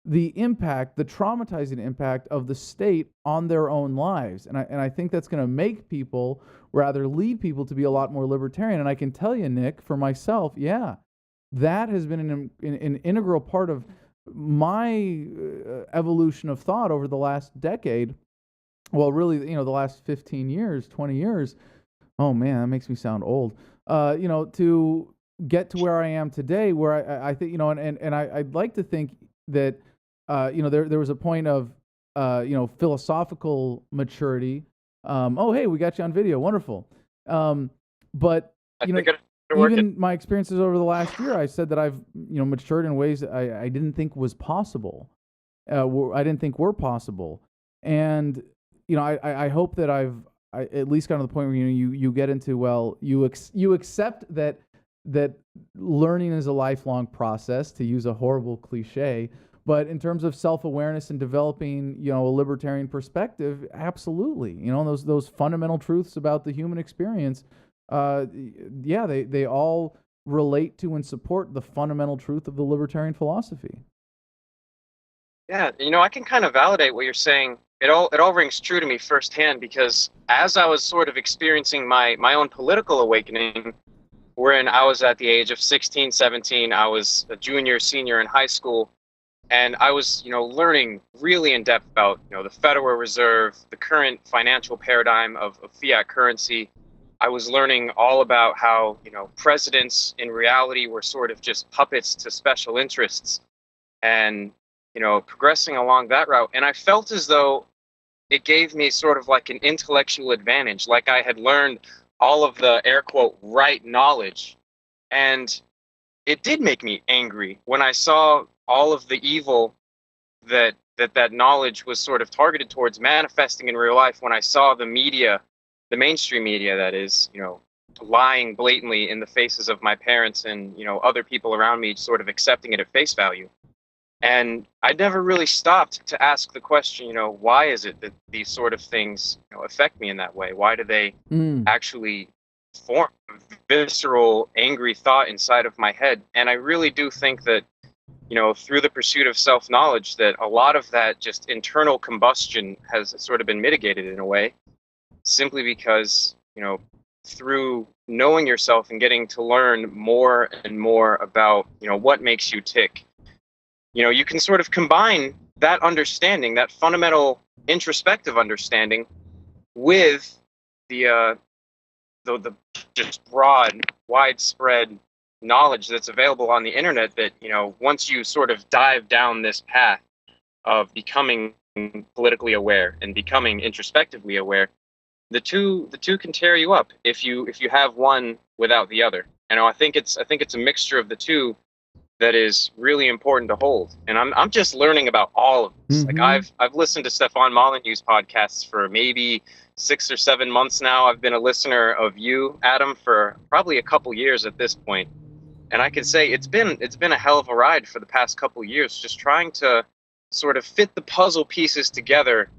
the impact, the traumatizing impact of the state on their own lives. And I think that's going to make people, rather lead people to be a lot more libertarian. And I can tell you, Nick, for myself, yeah, that has been an integral part of my evolution of thought over the last decade. Well, really, the last 15 years, 20 years. Oh man, that makes me sound old. To get to where I am today, where I think, and I'd like to think that, there was a point of, philosophical maturity. Oh, hey, we got you on video. Wonderful. But, even my experiences over the last year, I said that I've, matured in ways that I didn't think was possible. I didn't think were possible. And, I hope that I at least gotten to the point where, you get into, well, you accept that learning is a lifelong process, to use a horrible cliche. But in terms of self-awareness and developing, a libertarian perspective, absolutely. Those fundamental truths about the human experience, they all relate to and support the fundamental truth of the libertarian philosophy. Yeah, I can kind of validate what you're saying. It all rings true to me firsthand, because as I was sort of experiencing my own political awakening, wherein I was at the age of 16, 17, I was a junior, senior in high school. And I was, learning really in depth about, the Federal Reserve, the current financial paradigm of fiat currency. I was learning all about how, presidents in reality were sort of just puppets to special interests, and, progressing along that route. And I felt as though it gave me sort of like an intellectual advantage, like I had learned all of the air quote right knowledge. And it did make me angry when I saw all of the evil that knowledge was sort of targeted towards manifesting in real life, when I saw the media, the mainstream media that is, lying blatantly in the faces of my parents and, other people around me, sort of accepting it at face value. And I never really stopped to ask the question, why is it that these sort of things, affect me in that way? Why do they actually form visceral, angry thought inside of my head? And I really do think that, through the pursuit of self-knowledge, that a lot of that just internal combustion has sort of been mitigated in a way, simply because, through knowing yourself and getting to learn more and more about, what makes you tick, you can sort of combine that understanding, that fundamental introspective understanding, with the just broad, widespread knowledge that's available on the internet, that, once you sort of dive down this path of becoming politically aware and becoming introspectively aware, the two can tear you up if you have one without the other. I think it's a mixture of the two that is really important to hold. And I'm just learning about all of this. Mm-hmm. Like I've listened to Stefan Molyneux's podcasts for maybe 6 or 7 months now. I've been a listener of you, Adam, for probably a couple years at this point. And I can say it's been a hell of a ride for the past couple years, just trying to sort of fit the puzzle pieces together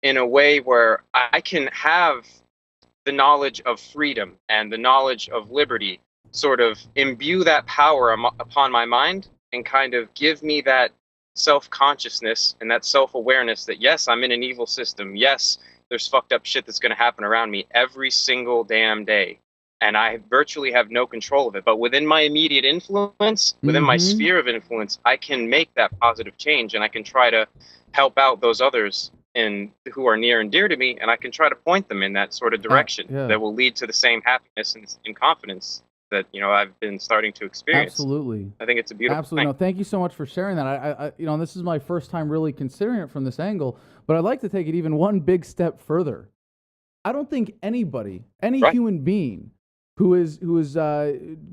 in a way where I can have the knowledge of freedom and the knowledge of liberty sort of imbue that power upon my mind, and kind of give me that self-consciousness and that self-awareness that, yes, I'm in an evil system. Yes, there's fucked up shit that's going to happen around me every single damn day, and I virtually have no control of it. But within my immediate influence, within my sphere of influence, I can make that positive change, and I can try to help out those others who are near and dear to me, and I can try to point them in that sort of direction that will lead to the same happiness and confidence that I've been starting to experience. Absolutely. I think it's a beautiful thing. No, thank you so much for sharing that. I this is my first time really considering it from this angle, but I'd like to take it even one big step further. I don't think anybody, any human being who is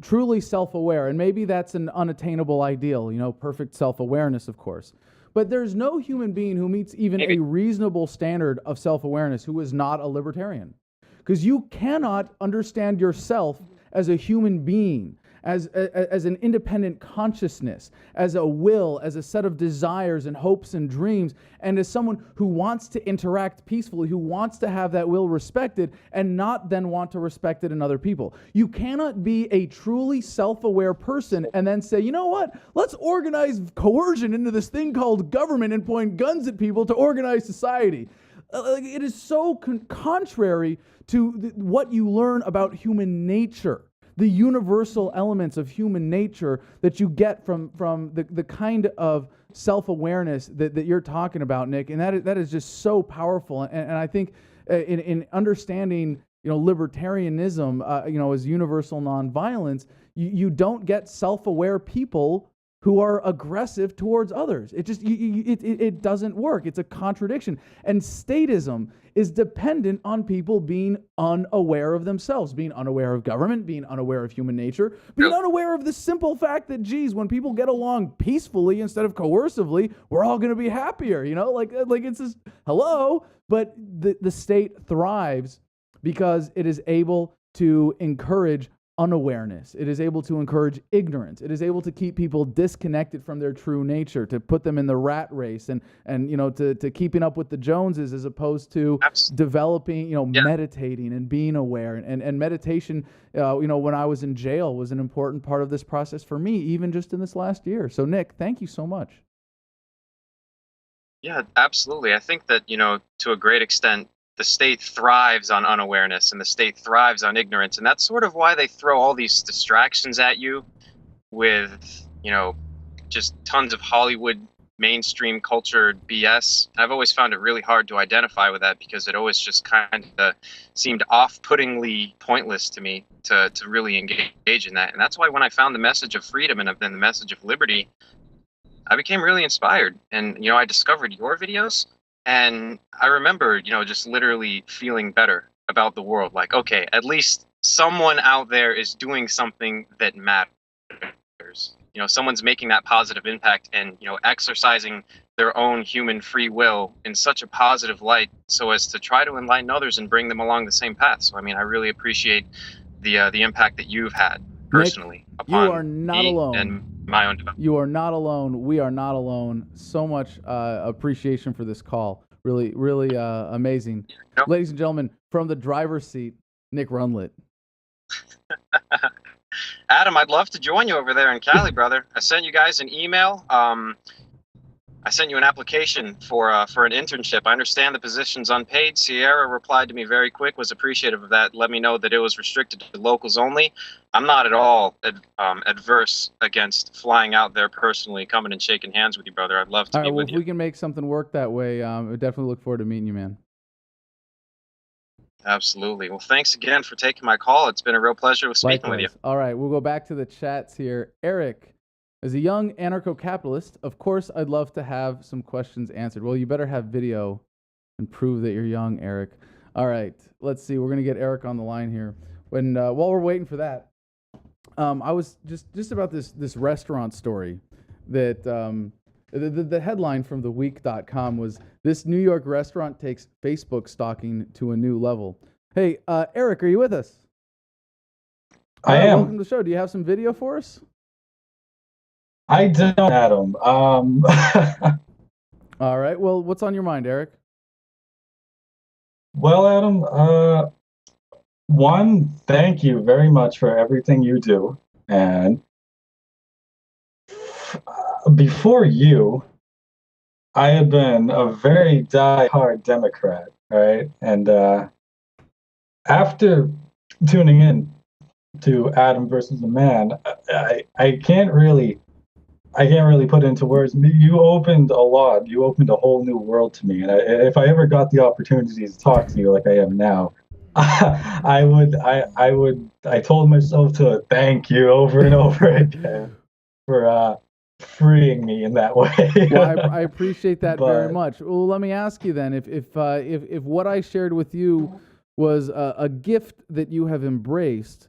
truly self-aware, and maybe that's an unattainable ideal, perfect self-awareness, of course, but there's no human being who meets even a reasonable standard of self-awareness who is not a libertarian. Because you cannot understand yourself as a human being, as an independent consciousness, as a will, as a set of desires and hopes and dreams, and as someone who wants to interact peacefully, who wants to have that will respected and not then want to respect it in other people. You cannot be a truly self-aware person and then say, you know what, let's organize coercion into this thing called government and point guns at people to organize society. It is so contrary to what you learn about human nature, the universal elements of human nature that you get from the kind of self-awareness that you're talking about, Nick. And that is just so powerful. And I think in understanding, libertarianism, as universal nonviolence, you don't get self-aware people who are aggressive towards others. It just it doesn't work. It's a contradiction. And statism is dependent on people being unaware of themselves, being unaware of government, being unaware of human nature, being unaware of the simple fact that, geez, when people get along peacefully instead of coercively, we're all going to be happier. Like it's just, hello. But the state thrives because it is able to encourage unawareness. It is able to encourage ignorance. It is able to keep people disconnected from their true nature, to put them in the rat race and to keeping up with the Joneses, as opposed to developing, meditating and being aware. And meditation, when I was in jail, was an important part of this process for me, even just in this last year. So Nick, thank you so much. Yeah, absolutely. I think that, to a great extent, the state thrives on unawareness and the state thrives on ignorance. And that's sort of why they throw all these distractions at you with, just tons of Hollywood mainstream culture BS. I've always found it really hard to identify with that because it always just kind of seemed off-puttingly pointless to me to really engage in that. And that's why when I found the message of freedom and then the message of liberty, I became really inspired. And, I discovered your videos. And I remember, just literally feeling better about the world. Like, okay, at least someone out there is doing something that matters. Someone's making that positive impact and, exercising their own human free will in such a positive light so as to try to enlighten others and bring them along the same path. So, I really appreciate the impact that you've had personally upon you are not me alone. And my own development. You are not alone. We are not alone. So much appreciation for this call. Really, really amazing. Ladies and gentlemen, from the driver's seat, Nick Runlet. Adam, I'd love to join you over there in Cali, brother. I sent you guys an email. I sent you an application for an internship. I understand the position's unpaid. Sierra replied to me very quick, was appreciative of that, let me know that it was restricted to locals only. I'm not at all adverse against flying out there personally, coming and shaking hands with you, brother. I'd love to be with you. If we can make something work that way, I would definitely look forward to meeting you, man. Absolutely. Well, thanks again for taking my call. It's been a real pleasure speaking with you. All right, we'll go back to the chats here. Eric, as a young anarcho-capitalist, of course, I'd love to have some questions answered. Well, you better have video and prove that you're young, Eric. All right, let's see. We're going to get Eric on the line here. While we're waiting for that, I was just about this restaurant story that the headline from theweek.com was, "This New York restaurant takes Facebook stalking to a new level." Hey, Eric, are you with us? I am. Welcome to the show. Do you have some video for us? I don't, Adam. All right. Well, what's on your mind, Eric? Well, Adam, one, thank you very much for everything you do. And before you, I had been a very die-hard Democrat, right? And after tuning in to Adam versus the Man, I can't really put into words. You opened a lot. You opened a whole new world to me. And if I ever got the opportunity to talk to you like I am now, I told myself to thank you over and over again for freeing me in that way. Well, I appreciate that very much. Well, let me ask you then, if what I shared with you was a gift that you have embraced,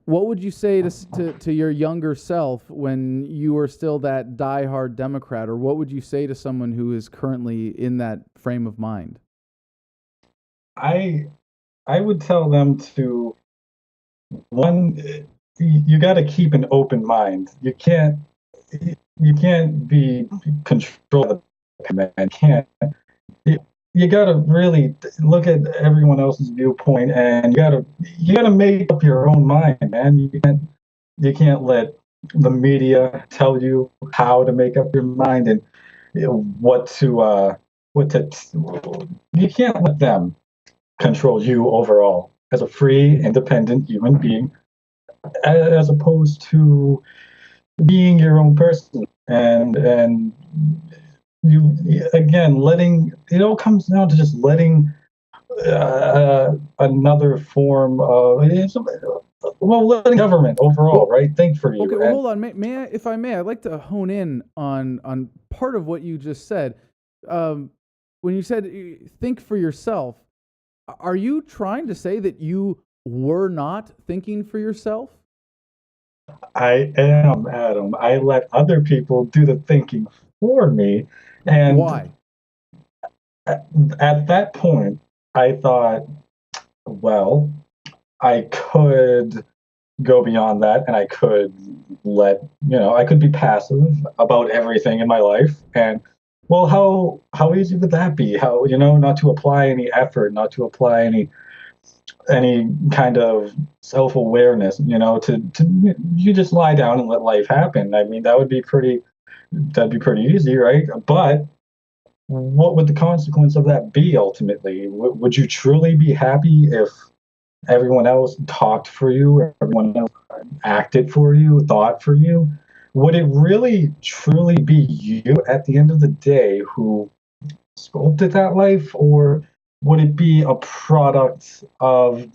what would you say to your younger self when you were still that diehard Democrat, or what would you say to someone who is currently in that frame of mind? I would tell them to, one, you got to keep an open mind. You can't be controlled. Man, can't. You got to really look at everyone else's viewpoint, and you gotta make up your own mind, man. You can't let the media tell you how to make up your mind and what to. You can't let them control you overall as a free, independent human being, as opposed to being your own person. And you, again, letting it all comes down to just letting another form of letting government overall, right, think for you. Okay, well, hold on. May I, if I may, I'd like to hone in on part of what you just said. When you said think for yourself, are you trying to say that you were not thinking for yourself? I am, Adam. I let other people do the thinking for me. And why? At that point, I thought, well, I could go beyond that, and I could I could be passive about everything in my life. And well, how easy would that be? How, not to apply any effort, not to apply any kind of self-awareness, to you just lie down and let life happen. I mean, that'd be pretty easy, right? But what would the consequence of that be ultimately? Would you truly be happy if everyone else talked for you, or everyone else acted for you, thought for you? Would it really truly be you at the end of the day who sculpted that life, or would it be a product of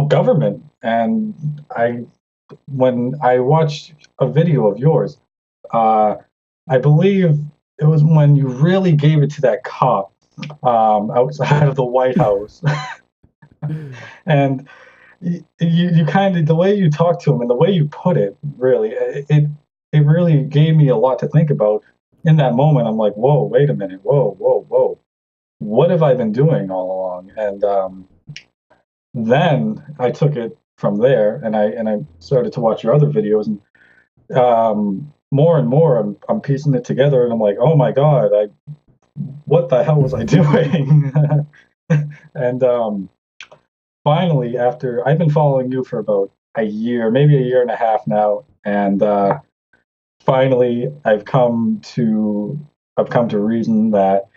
government? And when I watched a video of yours, I believe it was when you really gave it to that cop outside of the White House. And you kind of, the way you talked to him and the way you put it, really, it really gave me a lot to think about. In that moment, I'm like, whoa, wait a minute, whoa, what have I been doing all along? And then I took it from there, and I started to watch your other videos, and more and more, I'm piecing it together, and I'm like, oh my God, what the hell was I doing? And finally, after I've been following you for about a year, maybe a year and a half now, and finally I've come to reason that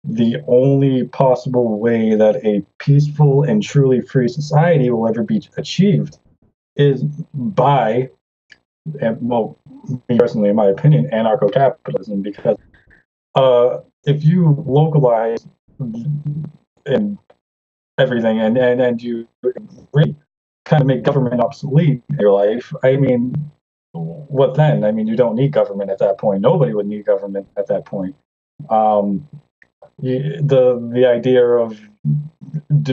the only possible way that a peaceful and truly free society will ever be achieved is by, well, me personally, in my opinion, anarcho-capitalism. Because if you localize and everything, and you really kind of make government obsolete in your life, I mean, what then? I mean, you don't need government at that point. Nobody would need government at that point. The idea of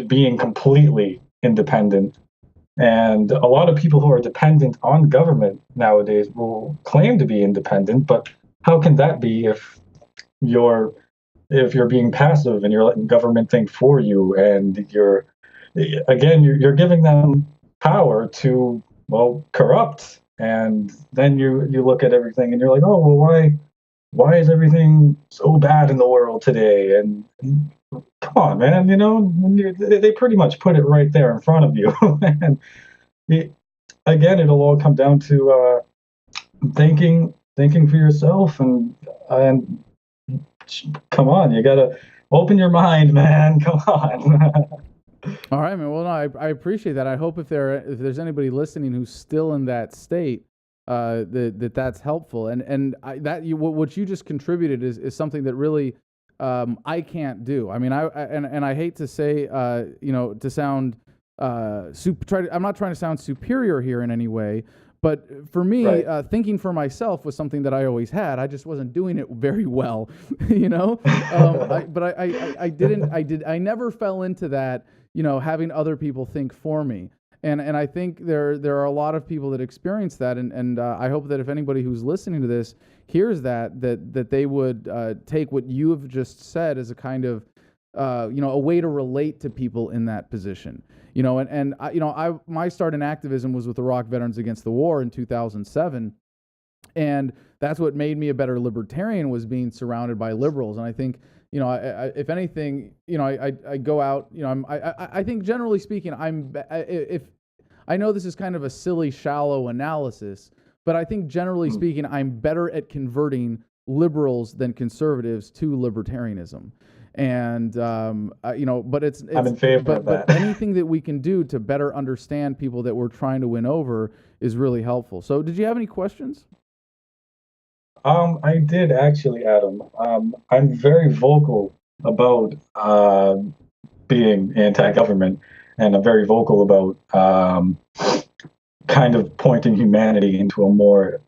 being completely independent, and a lot of people who are dependent on government nowadays will claim to be independent, but how can that be if you're being passive and you're letting government think for you, and you're giving them power to, well, corrupt? And then you look at everything and you're like, oh, well, why is everything so bad in the world today? And come on, man, they pretty much put it right there in front of you. And again, it'll all come down to thinking for yourself, and come on, you gotta open your mind, man. Come on. All right, man. Well, no, I appreciate that. I hope if there's anybody listening who's still in that state, that's helpful. And what you just contributed is something that really I can't do. I mean, I hate to say, to sound I'm not trying to sound superior here in any way, but for me, right, thinking for myself was something that I always had. I just wasn't doing it very well, I never fell into that, having other people think for me. And I think there are a lot of people that experience that, and I hope that if anybody who's listening to this hears that they would take what you have just said as a kind of a way to relate to people in that position. My start in activism was with Iraq Veterans Against the War in 2007. And that's what made me a better libertarian, was being surrounded by liberals. And I think, if anything, I go out, I think generally speaking, I know this is kind of a silly, shallow analysis, but I think generally speaking, I'm better at converting liberals than conservatives to libertarianism. And, but it's I'm in favor of that. But anything that we can do to better understand people that we're trying to win over is really helpful. So did you have any questions? I did actually, Adam. I'm very vocal about being anti-government, and I'm very vocal about kind of pointing humanity into a more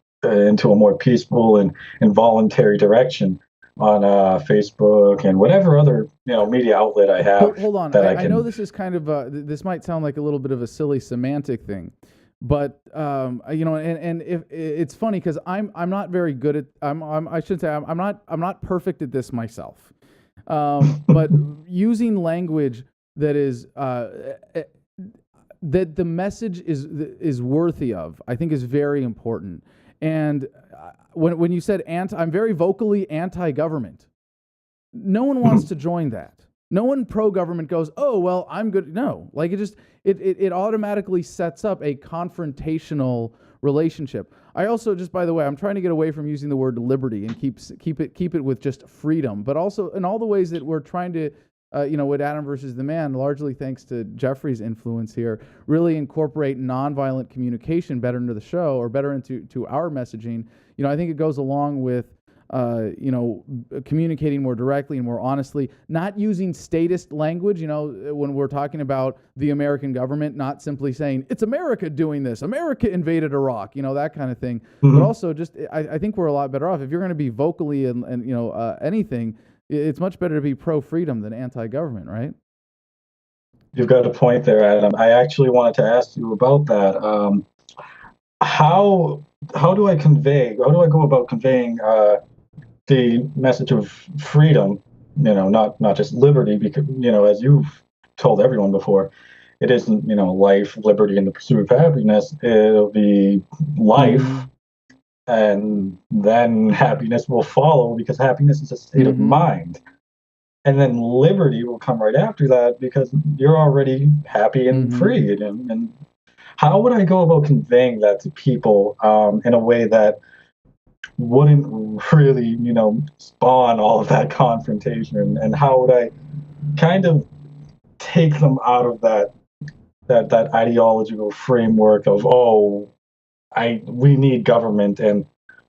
peaceful and voluntary direction on Facebook and whatever other media outlet I have. Hold on, I know this is kind of this might sound like a little bit of a silly semantic thing. But and if it's funny, because I'm not very good at I should say I'm not perfect at this myself. But using language that is that the message is worthy of, I think, is very important. And when you said I'm very vocally anti-government, no one wants to join that. No one pro-government goes, oh, well, I'm good. No, like it automatically sets up a confrontational relationship. I also, just by the way, I'm trying to get away from using the word liberty and keep it with just freedom, but also in all the ways that we're trying to, with Adam versus the Man, largely thanks to Jeffrey's influence here, really incorporate nonviolent communication better into the show, or better into our messaging. I think it goes along with communicating more directly and more honestly, not using statist language, when we're talking about the American government, not simply saying, it's America doing this, America invaded Iraq, that kind of thing. But also just, I think we're a lot better off. If you're going to be vocally and anything, it's much better to be pro-freedom than anti-government, right? You've got a point there, Adam. I actually wanted to ask you about that. How do I go about conveying the message of freedom, not just liberty, because, as you've told everyone before, it isn't, life, liberty, and the pursuit of happiness. It'll be life, and then happiness will follow, because happiness is a state of mind. And then liberty will come right after that, because you're already happy and free. And how would I go about conveying that to people in a way that wouldn't really, spawn all of that confrontation? And how would I kind of take them out of that ideological framework of, we need government, and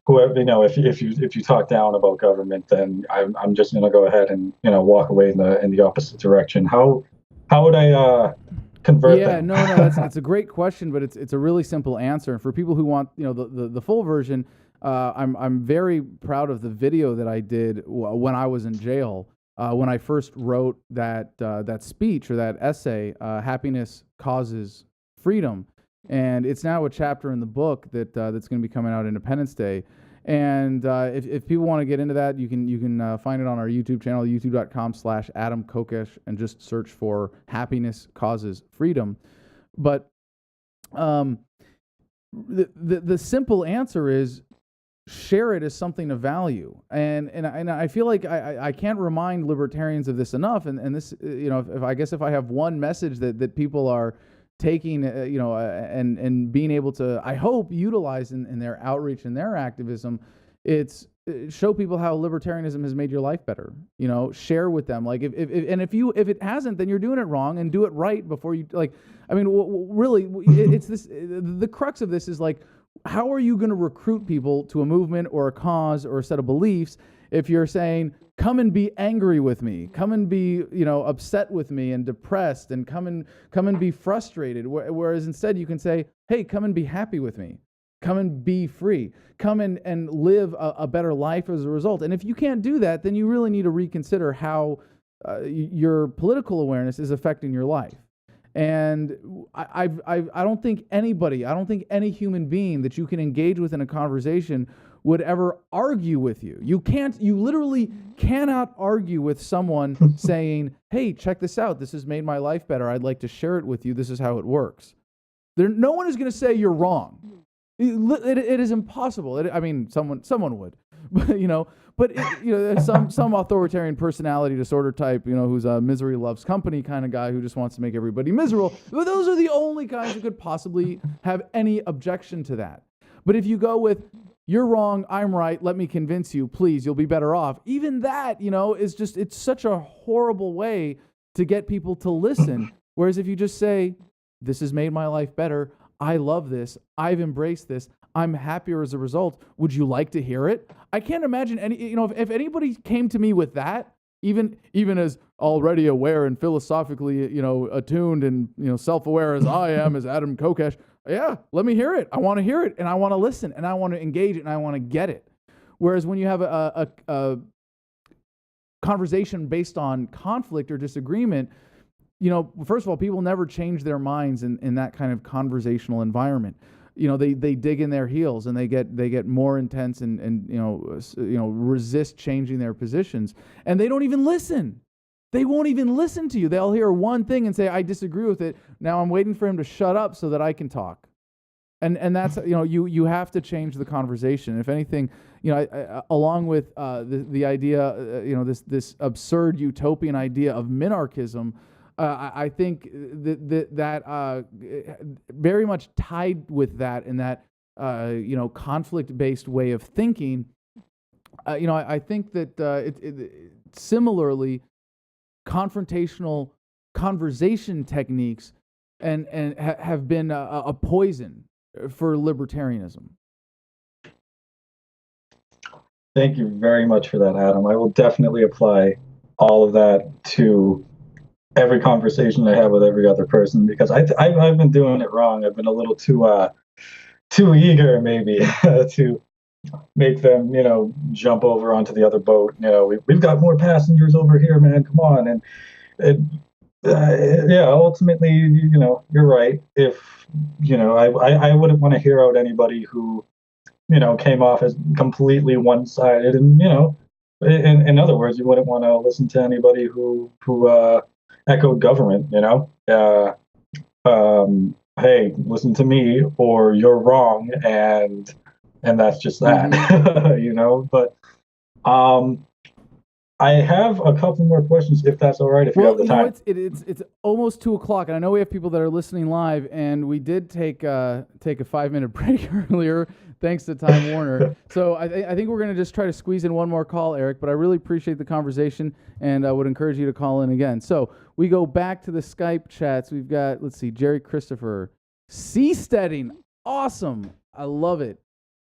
whoever, if you talk down about government, then I'm just going to go ahead and walk away in the opposite direction. How would I convert them? No, that's a great question, but it's a really simple answer. And for people who want the full version, I'm very proud of the video that I did when I was in jail, when I first wrote that speech, or that essay, Happiness Causes Freedom. And it's now a chapter in the book that's going to be coming out Independence Day. And if people want to get into that, you can find it on our YouTube channel, youtube.com/Adam Kokesh, and just search for Happiness Causes Freedom. But the simple answer is, share it as something of value. And I feel like I can't remind libertarians of this enough. And this, if I have one message that people are taking, and being able to, I hope, utilize in their outreach and their activism, it's show people how libertarianism has made your life better. Share with them. Like if it hasn't, then you're doing it wrong, and do it right before you, really, it's this, the crux of this is like, how are you going to recruit people to a movement or a cause or a set of beliefs if you're saying, come and be angry with me, come and be, upset with me and depressed, and come and be frustrated. Whereas instead you can say, hey, come and be happy with me, come and be free, come and live a better life as a result. And if you can't do that, then you really need to reconsider how your political awareness is affecting your life. And I don't think any human being that you can engage with in a conversation would ever argue with you. You literally cannot argue with someone saying, hey, check this out. This has made my life better. I'd like to share it with you. This is how it works. No one is going to say you're wrong. It is impossible. I mean, someone would, but some authoritarian personality disorder type, who's a misery loves company kind of guy who just wants to make everybody miserable. Those are the only guys who could possibly have any objection to that. But if you go with, you're wrong, I'm right, let me convince you, please, you'll be better off. Even that, is just, it's such a horrible way to get people to listen. Whereas if you just say, this has made my life better, I love this, I've embraced this, I'm happier as a result, would you like to hear it? I can't imagine if anybody came to me with that, even as already aware and philosophically, attuned and, self-aware as I am as Adam Kokesh, yeah, let me hear it. I want to hear it, and I want to listen, and I want to engage it, and I want to get it. Whereas when you have a conversation based on conflict or disagreement, first of all, people never change their minds in that kind of conversational environment. They dig in their heels and they get more intense and resist changing their positions, and they don't even listen. They won't even listen to you. They'll hear one thing and say, I disagree with it. Now I'm waiting for him to shut up so that I can talk. And that's, you have to change the conversation. If anything, along with the idea, this absurd utopian idea of minarchism, I think that very much tied with that in that, conflict-based way of thinking, I think that similarly, confrontational conversation techniques have been a poison for libertarianism. Thank you very much for that, Adam. I will definitely apply all of that to every conversation I have with every other person, because I've been doing it wrong. I've been a little too eager, maybe, to make them, jump over onto the other boat. We've got more passengers over here, man. Come on. And ultimately, you're right. If, I wouldn't want to hear out anybody who, came off as completely one-sided. And, in other words, you wouldn't want to listen to anybody who echoed government, hey, listen to me or you're wrong. And that's just that, but I have a couple more questions, if that's all right, if you have the time. It's almost 2:00, and I know we have people that are listening live, and we did take a 5-minute break earlier, thanks to Time Warner. So I think we're going to just try to squeeze in one more call, Eric, but I really appreciate the conversation, and I would encourage you to call in again. So we go back to the Skype chats. We've got, Jerry Christopher. Seasteading, awesome. I love it.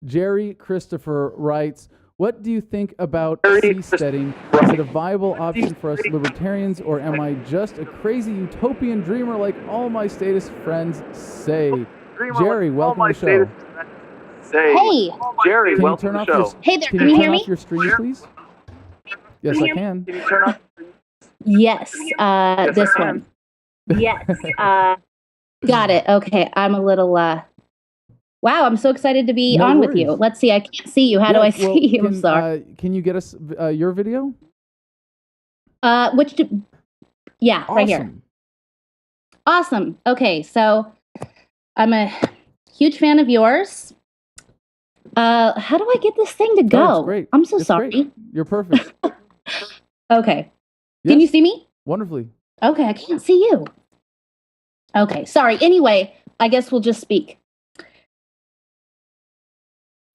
Jerry Christopher writes, what do you think about seasteading? Is it a viable option for us libertarians, or am I just a crazy utopian dreamer like all my status friends say? Jerry, welcome to the show. Hey, Jerry, Can you welcome turn to off the show. hey there, Can can you you hear turn me? off your stream, please? Yes, I can. Can you turn off? Yes, this I one. Yes, got it. Okay, I'm a little, wow, I'm so excited to be No on with worries. you. Let's see, I can't see you. How do I see you? I'm sorry. Can you get us your video? Right here. Awesome. Okay, so I'm a huge fan of yours. How do I get this thing to go? Oh, it's great. I'm so It's sorry. great. You're perfect. Okay. Yes. Can you see me? Wonderfully. Okay, I can't see you. Okay, sorry. Anyway, I guess we'll just speak.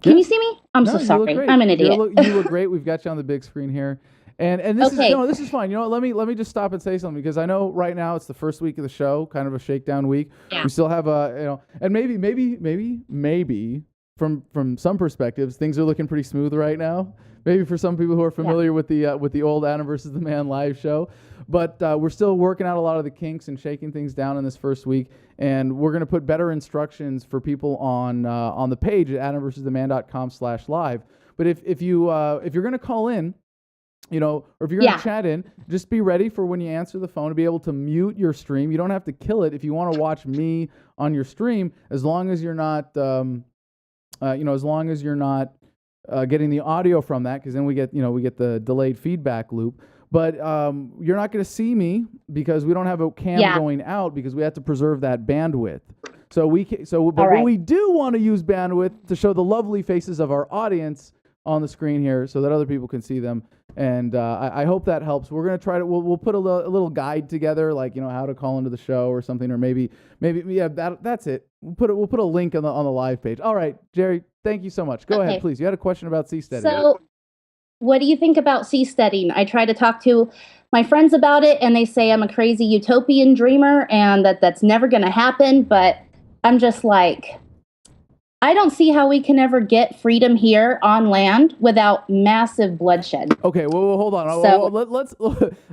Can you see me? I'm No, so you look sorry. great. I'm an idiot. You look great. We've got you on the big screen here. And this Okay. this is fine. You know what? Let me just stop and say something, because I know right now it's the first week of the show, kind of a shakedown week. Yeah. We still have and maybe from some perspectives things are looking pretty smooth right now. Maybe for some people who are familiar with the old Adam versus the Man live show, but we're still working out a lot of the kinks and shaking things down in this first week, and we're going to put better instructions for people on the page at adamversustheman.com/live. But if you're going to call in, or if you're going to chat in, just be ready for when you answer the phone to be able to mute your stream. You don't have to kill it if you want to watch me on your stream, as long as you're not, getting the audio from that, because then we get the delayed feedback loop. But you're not going to see me because we don't have a cam going out, because we have to preserve that bandwidth. But when we do want to use bandwidth to show the lovely faces of our audience on the screen here, so that other people can see them, and I hope that helps. We're going to try to we'll put a little guide together, like how to call into the show or something, or maybe that's it. We'll put a link on the live page. All right, Jerry, thank you so much. Go ahead, please. You had a question about seasteading. So, what do you think about seasteading? I try to talk to my friends about it, and they say I'm a crazy utopian dreamer and that's never going to happen. But I'm just like, I don't see how we can ever get freedom here on land without massive bloodshed. Okay, well hold on. So, let's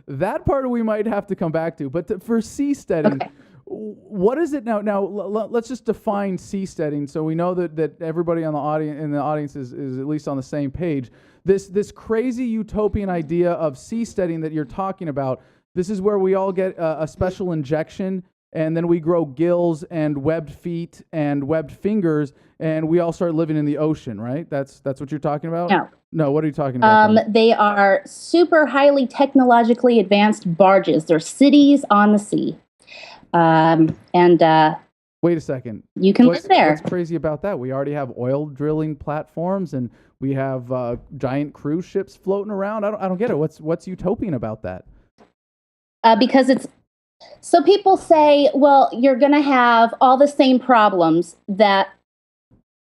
that part we might have to come back to. But for seasteading, what is it now? Now let's just define seasteading, so we know that everybody in the audience is at least on the same page. This crazy utopian idea of seasteading that you're talking about. This is where we all get a special injection, and then we grow gills and webbed feet and webbed fingers, and we all start living in the ocean, right? That's what you're talking about? No, what are you talking about? They are super highly technologically advanced barges. They're cities on the sea. Wait a second. You can live there. What's crazy about that? We already have oil drilling platforms, and we have giant cruise ships floating around. I don't get it. What's utopian about that? Because it's so people say, well, you're going to have all the same problems that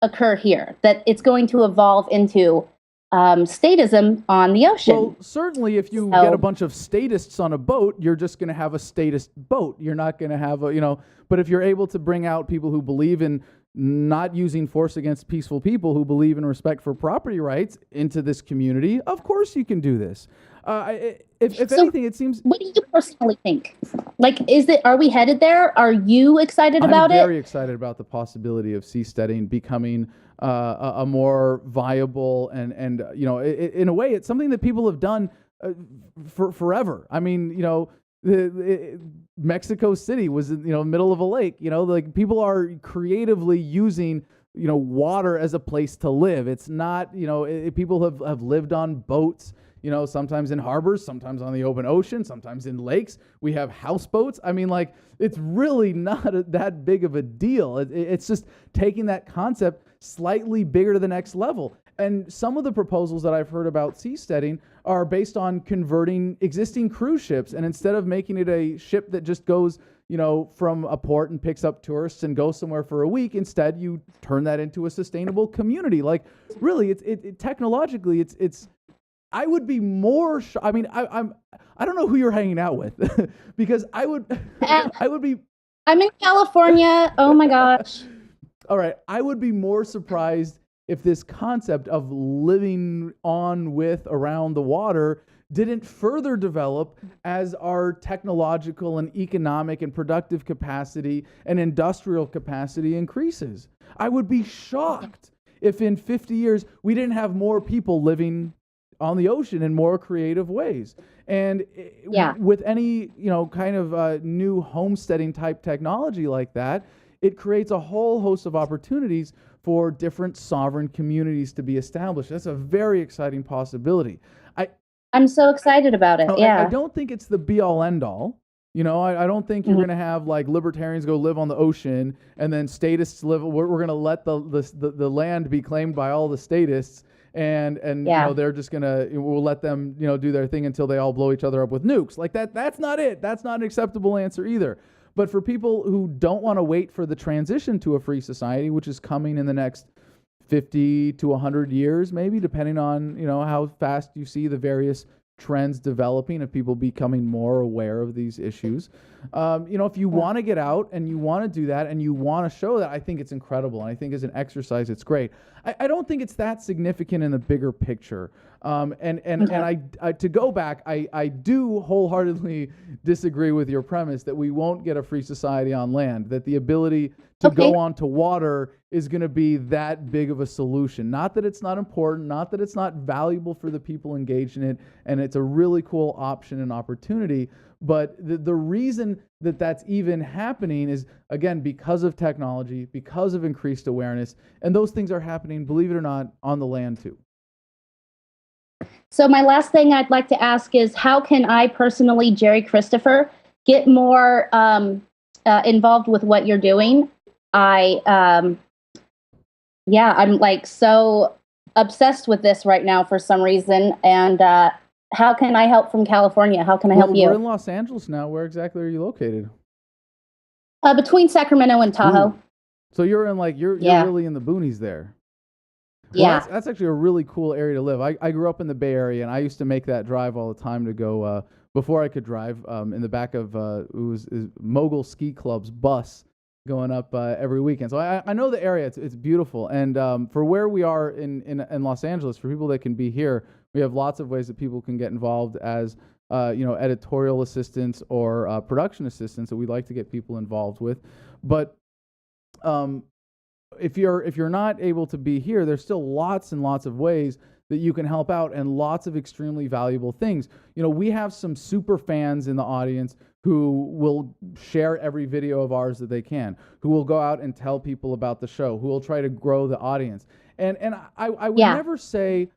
occur here, that it's going to evolve into statism on the ocean. Well, certainly if you get a bunch of statists on a boat, you're just going to have a statist boat. You're not going to have but if you're able to bring out people who believe in not using force against peaceful people, who believe in respect for property rights into this community, of course you can do this. If anything, it seems... What do you personally think? Like, are we headed there? Are you excited about it? I'm very excited about the possibility of seasteading becoming a more viable and in a way, it's something that people have done for forever. I mean, Mexico City was middle of a lake. Like people are creatively using water as a place to live. It's not people have lived on boats. Sometimes in harbors, sometimes on the open ocean, sometimes in lakes. We have houseboats. I mean, like, it's really not that big of a deal. It's just taking that concept slightly bigger to the next level. And some of the proposals that I've heard about seasteading are based on converting existing cruise ships, and instead of making it a ship that just goes from a port and picks up tourists and goes somewhere for a week, instead you turn that into a sustainable community. Like, really, it technologically, it's I would be more. I mean, I don't know who you're hanging out with because I would be. I'm in California. Oh my gosh. All right, I would be more surprised if this concept of living on with around the water didn't further develop as our technological and economic and productive capacity and industrial capacity increases. I would be shocked if in 50 years we didn't have more people living on the ocean in more creative ways. And with any, kind of new homesteading type technology like that, it creates a whole host of opportunities for different sovereign communities to be established. That's a very exciting possibility. I'm so excited about it. I don't think it's the be all end all. I don't think you're going to have like libertarians go live on the ocean and then statists live. We're going to let the land be claimed by all the statists. And they're just we'll let them do their thing until they all blow each other up with nukes. Like that's not it. That's not an acceptable answer either. But for people who don't want to wait for the transition to a free society, which is coming in the next 50 to 100 years, maybe, depending on how fast you see the various trends developing of people becoming more aware of these issues. If you want to get out and you want to do that and you want to show that, I think it's incredible. And I think as an exercise, it's great. I don't think it's that significant in the bigger picture. And to go back, I do wholeheartedly disagree with your premise that we won't get a free society on land, that the ability to go onto water is going to be that big of a solution. Not that it's not important, not that it's not valuable for the people engaged in it, and it's a really cool option and opportunity. But the reason that that's even happening is, again, because of technology, because of increased awareness, and those things are happening, believe it or not, on the land too. So my last thing I'd like to ask is, how can I personally, Jerry Christopher, get more involved with what you're doing? I'm like so obsessed with this right now for some reason. And how can I help from California? How can I help you? We're in Los Angeles now. Where exactly are you located? Between Sacramento and Tahoe. Ooh. So you're in you're really in the boonies there. Well, Yeah. that's actually a really cool area to live. I grew up in the Bay Area, and I used to make that drive all the time to go, before I could drive, in the back of it was Mogul Ski Club's bus going up every weekend. So I know the area. It's beautiful. And for where we are in Los Angeles, for people that can be here, we have lots of ways that people can get involved as editorial assistants or production assistants that we'd like to get people involved with. But if you're not able to be here, there's still lots and lots of ways that you can help out, and lots of extremely valuable things. We have some super fans in the audience who will share every video of ours that they can, who will go out and tell people about the show, who will try to grow the audience. And I would never say,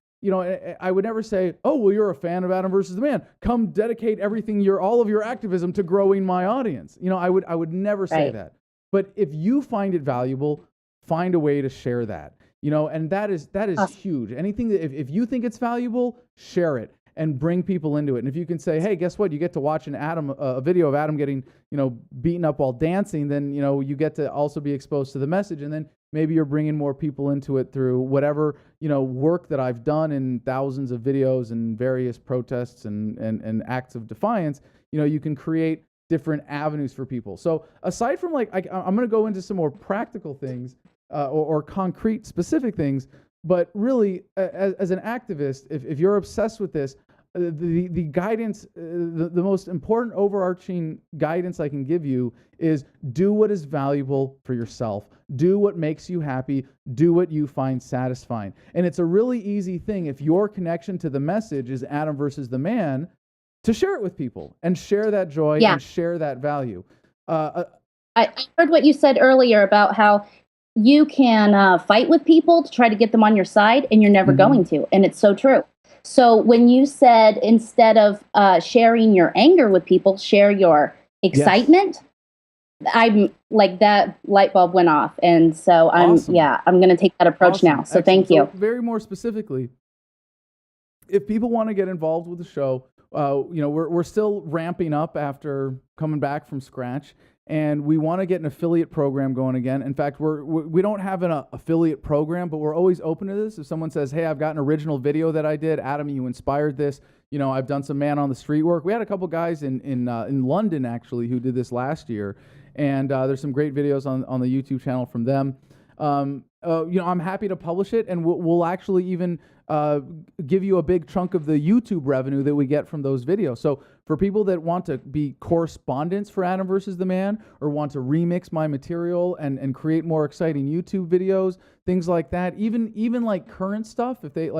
I would never say, oh, well, you're a fan of Adam versus the Man, come dedicate all of your activism to growing my audience. I would never say that. But if you find it valuable, find a way to share that. And that is huge. Anything that if you think it's valuable, share it and bring people into it. And if you can say, hey, guess what? You get to watch a video of Adam getting, beaten up while dancing, then, you get to also be exposed to the message. And then maybe you're bringing more people into it through whatever, work that I've done in thousands of videos and various protests and acts of defiance. You can create different avenues for people. So aside from I'm going to go into some more practical things, or concrete specific things, but really as an activist, if you're obsessed with this, the guidance, the most important overarching guidance I can give you is do what is valuable for yourself. Do what makes you happy. Do what you find satisfying. And it's a really easy thing if your connection to the message is Adam versus the Man, to share it with people and share that joy and share that value. I heard what you said earlier about how you can fight with people to try to get them on your side, and you're never going to. And it's so true. So when you said instead of sharing your anger with people, share your excitement, I'm like, that light bulb went off. And so I'm going to take that approach now. So thank you. So very more specifically, if people want to get involved with the show, we're still ramping up after coming back from scratch. And we want to get an affiliate program going again. In fact, we don't have an affiliate program, but we're always open to this. If someone says, hey, I've got an original video that I did, Adam, you inspired this. I've done some man on the street work. We had a couple guys in London, actually, who did this last year. And there's some great videos on the YouTube channel from them. I'm happy to publish it, and we'll actually even give you a big chunk of the YouTube revenue that we get from those videos. So for people that want to be correspondents for Adam versus the Man, or want to remix my material and create more exciting YouTube videos, things like that, even like current stuff, if they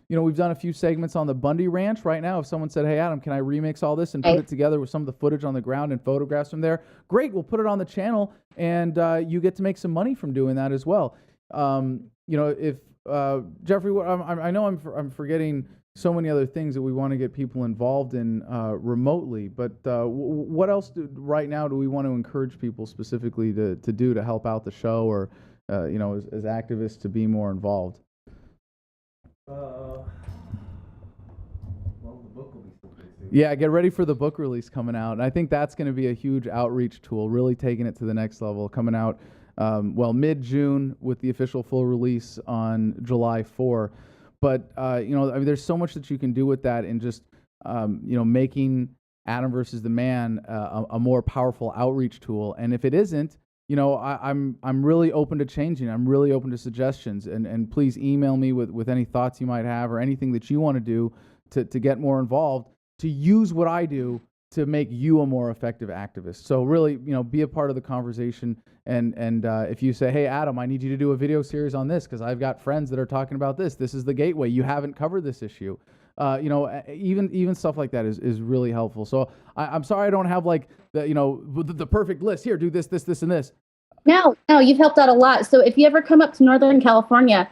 we've done a few segments on the Bundy Ranch right now. If someone said, hey, Adam, can I remix all this and put it together with some of the footage on the ground and photographs from there? Great, we'll put it on the channel, and you get to make some money from doing that as well. If Jeffrey, I know I'm forgetting so many other things that we want to get people involved in remotely, but what else right now do we want to encourage people specifically to do to help out the show, or as activists, to be more involved? Well, the book will be so busy. Yeah, get ready for the book release coming out, and I think that's going to be a huge outreach tool, really taking it to the next level, coming out mid-June with the official full release on July 4. But there's so much that you can do with that, in just making Adam versus the Man a more powerful outreach tool. And if it isn't, I'm really open to changing. I'm really open to suggestions, and please email me with any thoughts you might have, or anything that you want to do to get more involved, to use what I do to make you a more effective activist. So really, be a part of the conversation. And if you say, hey, Adam, I need you to do a video series on this because I've got friends that are talking about this. This is the gateway. You haven't covered this issue. Even stuff like that is really helpful. So I'm sorry I don't have the perfect list. Here, do this, this, this, and this. No, you've helped out a lot. So if you ever come up to Northern California,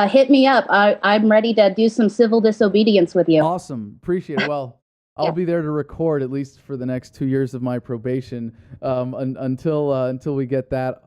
hit me up. I'm ready to do some civil disobedience with you. Awesome. Appreciate it. Well, I'll be there to record at least for the next 2 years of my probation until we get that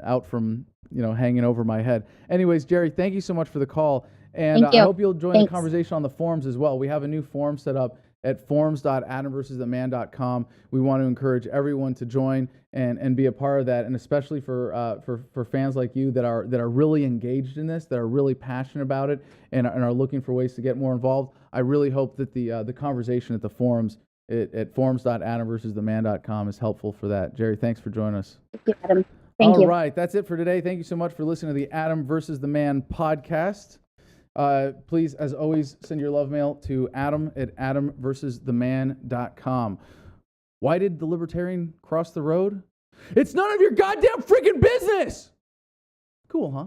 out from hanging over my head. Anyways, Jerry, thank you so much for the call, and I hope you'll join the conversation on the forums as well. We have a new forum set up at forums.adamversustheman.com. We want to encourage everyone to join and be a part of that, and especially for fans like you that are really engaged in this, that are really passionate about it, and are looking for ways to get more involved. I really hope that the conversation at the forums at forums.adamversustheman.com is helpful for that. Jerry, thanks for joining us. Thank you, Adam. Thank you. All right, that's it for today. Thank you so much for listening to the Adam versus the Man podcast. Please, as always, send your love mail to adam@adamversustheman.com. Why did the Libertarian cross the road? It's none of your goddamn freaking business! Cool, huh?